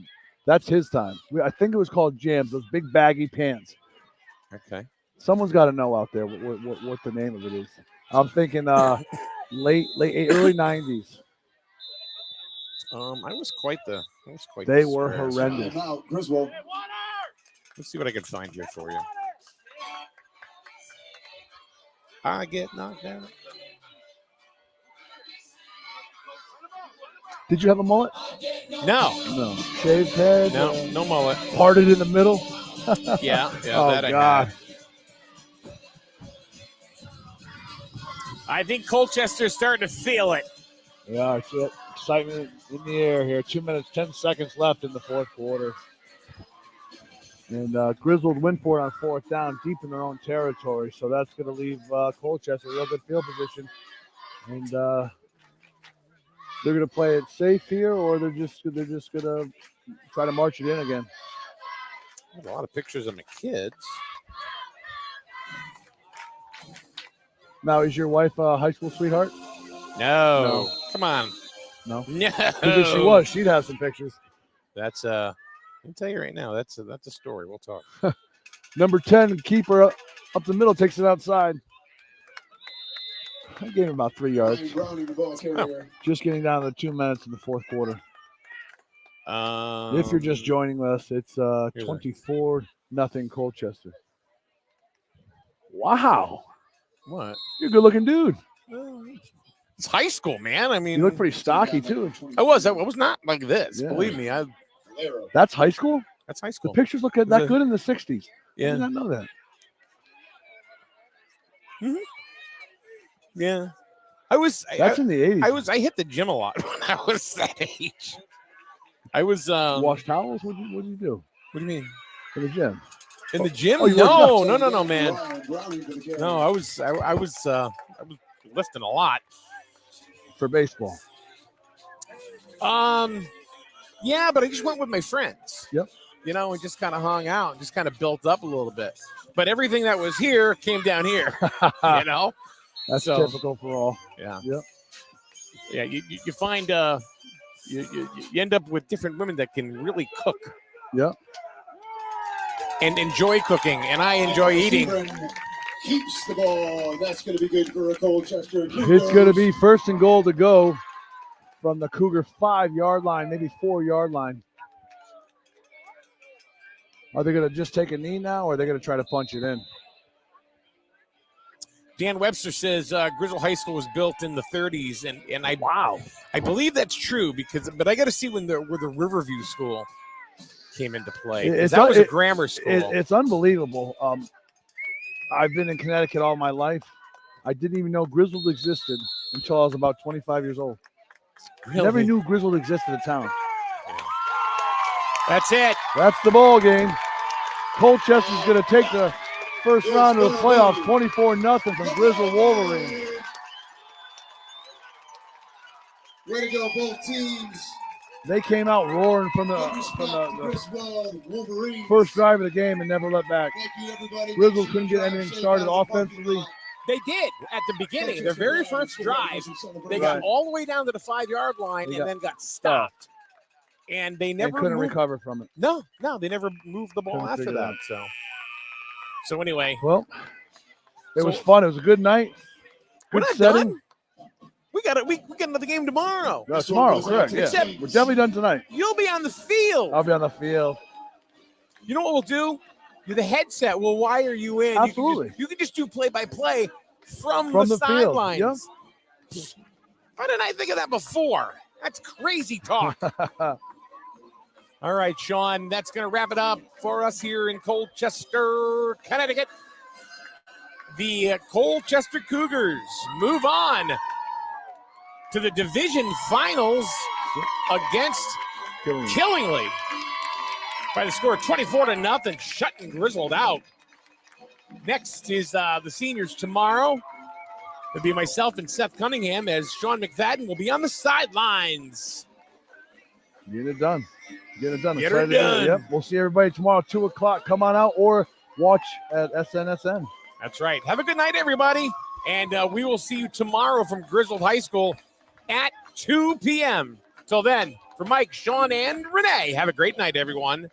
that's his time. I think it was called jams, those big baggy pants. Okay. Someone's got to know out there what the name of it is. I'm thinking early 90s. I was quite They the were square. horrendous. Griswold. Let's see what I can find here for you. I get knocked out. Did you have a mullet? No. Shaved head? No mullet. Parted in the middle? Yeah. Oh, that God. I think Colchester's starting to feel it. Yeah, it's excitement in the air here. 2 minutes, 10 seconds left in the fourth quarter. And Griswold win for it on fourth down, deep in their own territory. So that's going to leave Colchester a real good field position. And they're going to play it safe here, or they're just going to try to march it in again. A lot of pictures of my kids. Now, is your wife a high school sweetheart? No. Come on. No. No. If she was, she'd have some pictures. That's let me tell you right now, that's a story. We'll talk. Number 10, keeper up the middle, takes it outside. I gave him about 3 yards. Just getting down to 2 minutes in the fourth quarter. If you're just joining us, it's 24-0 Colchester. Wow. What? You're a good-looking dude. It's high school, man. I mean, You look pretty stocky, too. I was not like this. Yeah. Believe me. That's high school? That's high The school. pictures look that good in the 60s. Yeah. I did not know that. Mm-hmm. Yeah. That's in the 80s. I hit the gym a lot when I was that age. I was Wash towels? What do you do? What do you mean? In the gym? In the gym? Oh, you no, man. No, I was lifting a lot. For baseball? Yeah, but I just went with my friends. Yep. You know, and just kind of hung out and just kind of built up a little bit. But everything that was here came down here. You know? That's typical for all. Yeah. Yep. Yeah, you find you end up with different women that can really cook. Yep. And enjoy cooking, and I enjoy eating. Keeps the ball. That's going to be good for a Colchester. It's going to be first and goal to go from the Cougar 5-yard line, maybe 4-yard line. Are they going to just take a knee now, or are they going to try to punch it in? Dan Webster says Griswold High School was built in the 30s, and I believe that's true but I got to see where the Riverview School came into play. That was a grammar school. It's unbelievable. I've been in Connecticut all my life. I didn't even know Griswold existed until I was about 25 years old. Really? Never knew Griswold existed in town. That's it. That's the ball game. Colchester's going to take the first round of the playoffs, 24-0 from Griswold Wolverines. Way to go, both teams. They came out roaring from the Griswold Wolverines. first drive of the game and never let back. Thank you, everybody. Griswold couldn't get anything started offensively. They did at the beginning. Their very first drive, they got all the way down to the 5-yard line and then got stopped. And they never couldn't moved. recover from it. No, they never moved the ball Couldn't after figure it that. out. So anyway, Well, it was fun. It was a good night. we're Good not setting. done. We got another game tomorrow. Tomorrow, correct. Yeah, Except we're definitely done tonight. You'll be on the field. I'll be on the field. You know what we'll do? The headset will wire you in. Absolutely. You can just do play-by-play from From the the field, sidelines. Why didn't I think of that before? That's crazy talk. All right, Sean, that's going to wrap it up for us here in Colchester, Connecticut. The Colchester Cougars move on to the division finals against Killingly by the score of 24-0, shutting Griswold out. Next is the seniors tomorrow. It'll be myself and Seth Cunningham as Sean McFadden will be on the sidelines. Get it done. Get it done. Get her Excited to do it. done. Yep. We'll see everybody tomorrow, 2 o'clock. Come on out or watch at SNSN. That's right. Have a good night, everybody. And we will see you tomorrow from Griswold High School at 2 p.m. Till then, for Mike, Sean, and Renee, have a great night, everyone.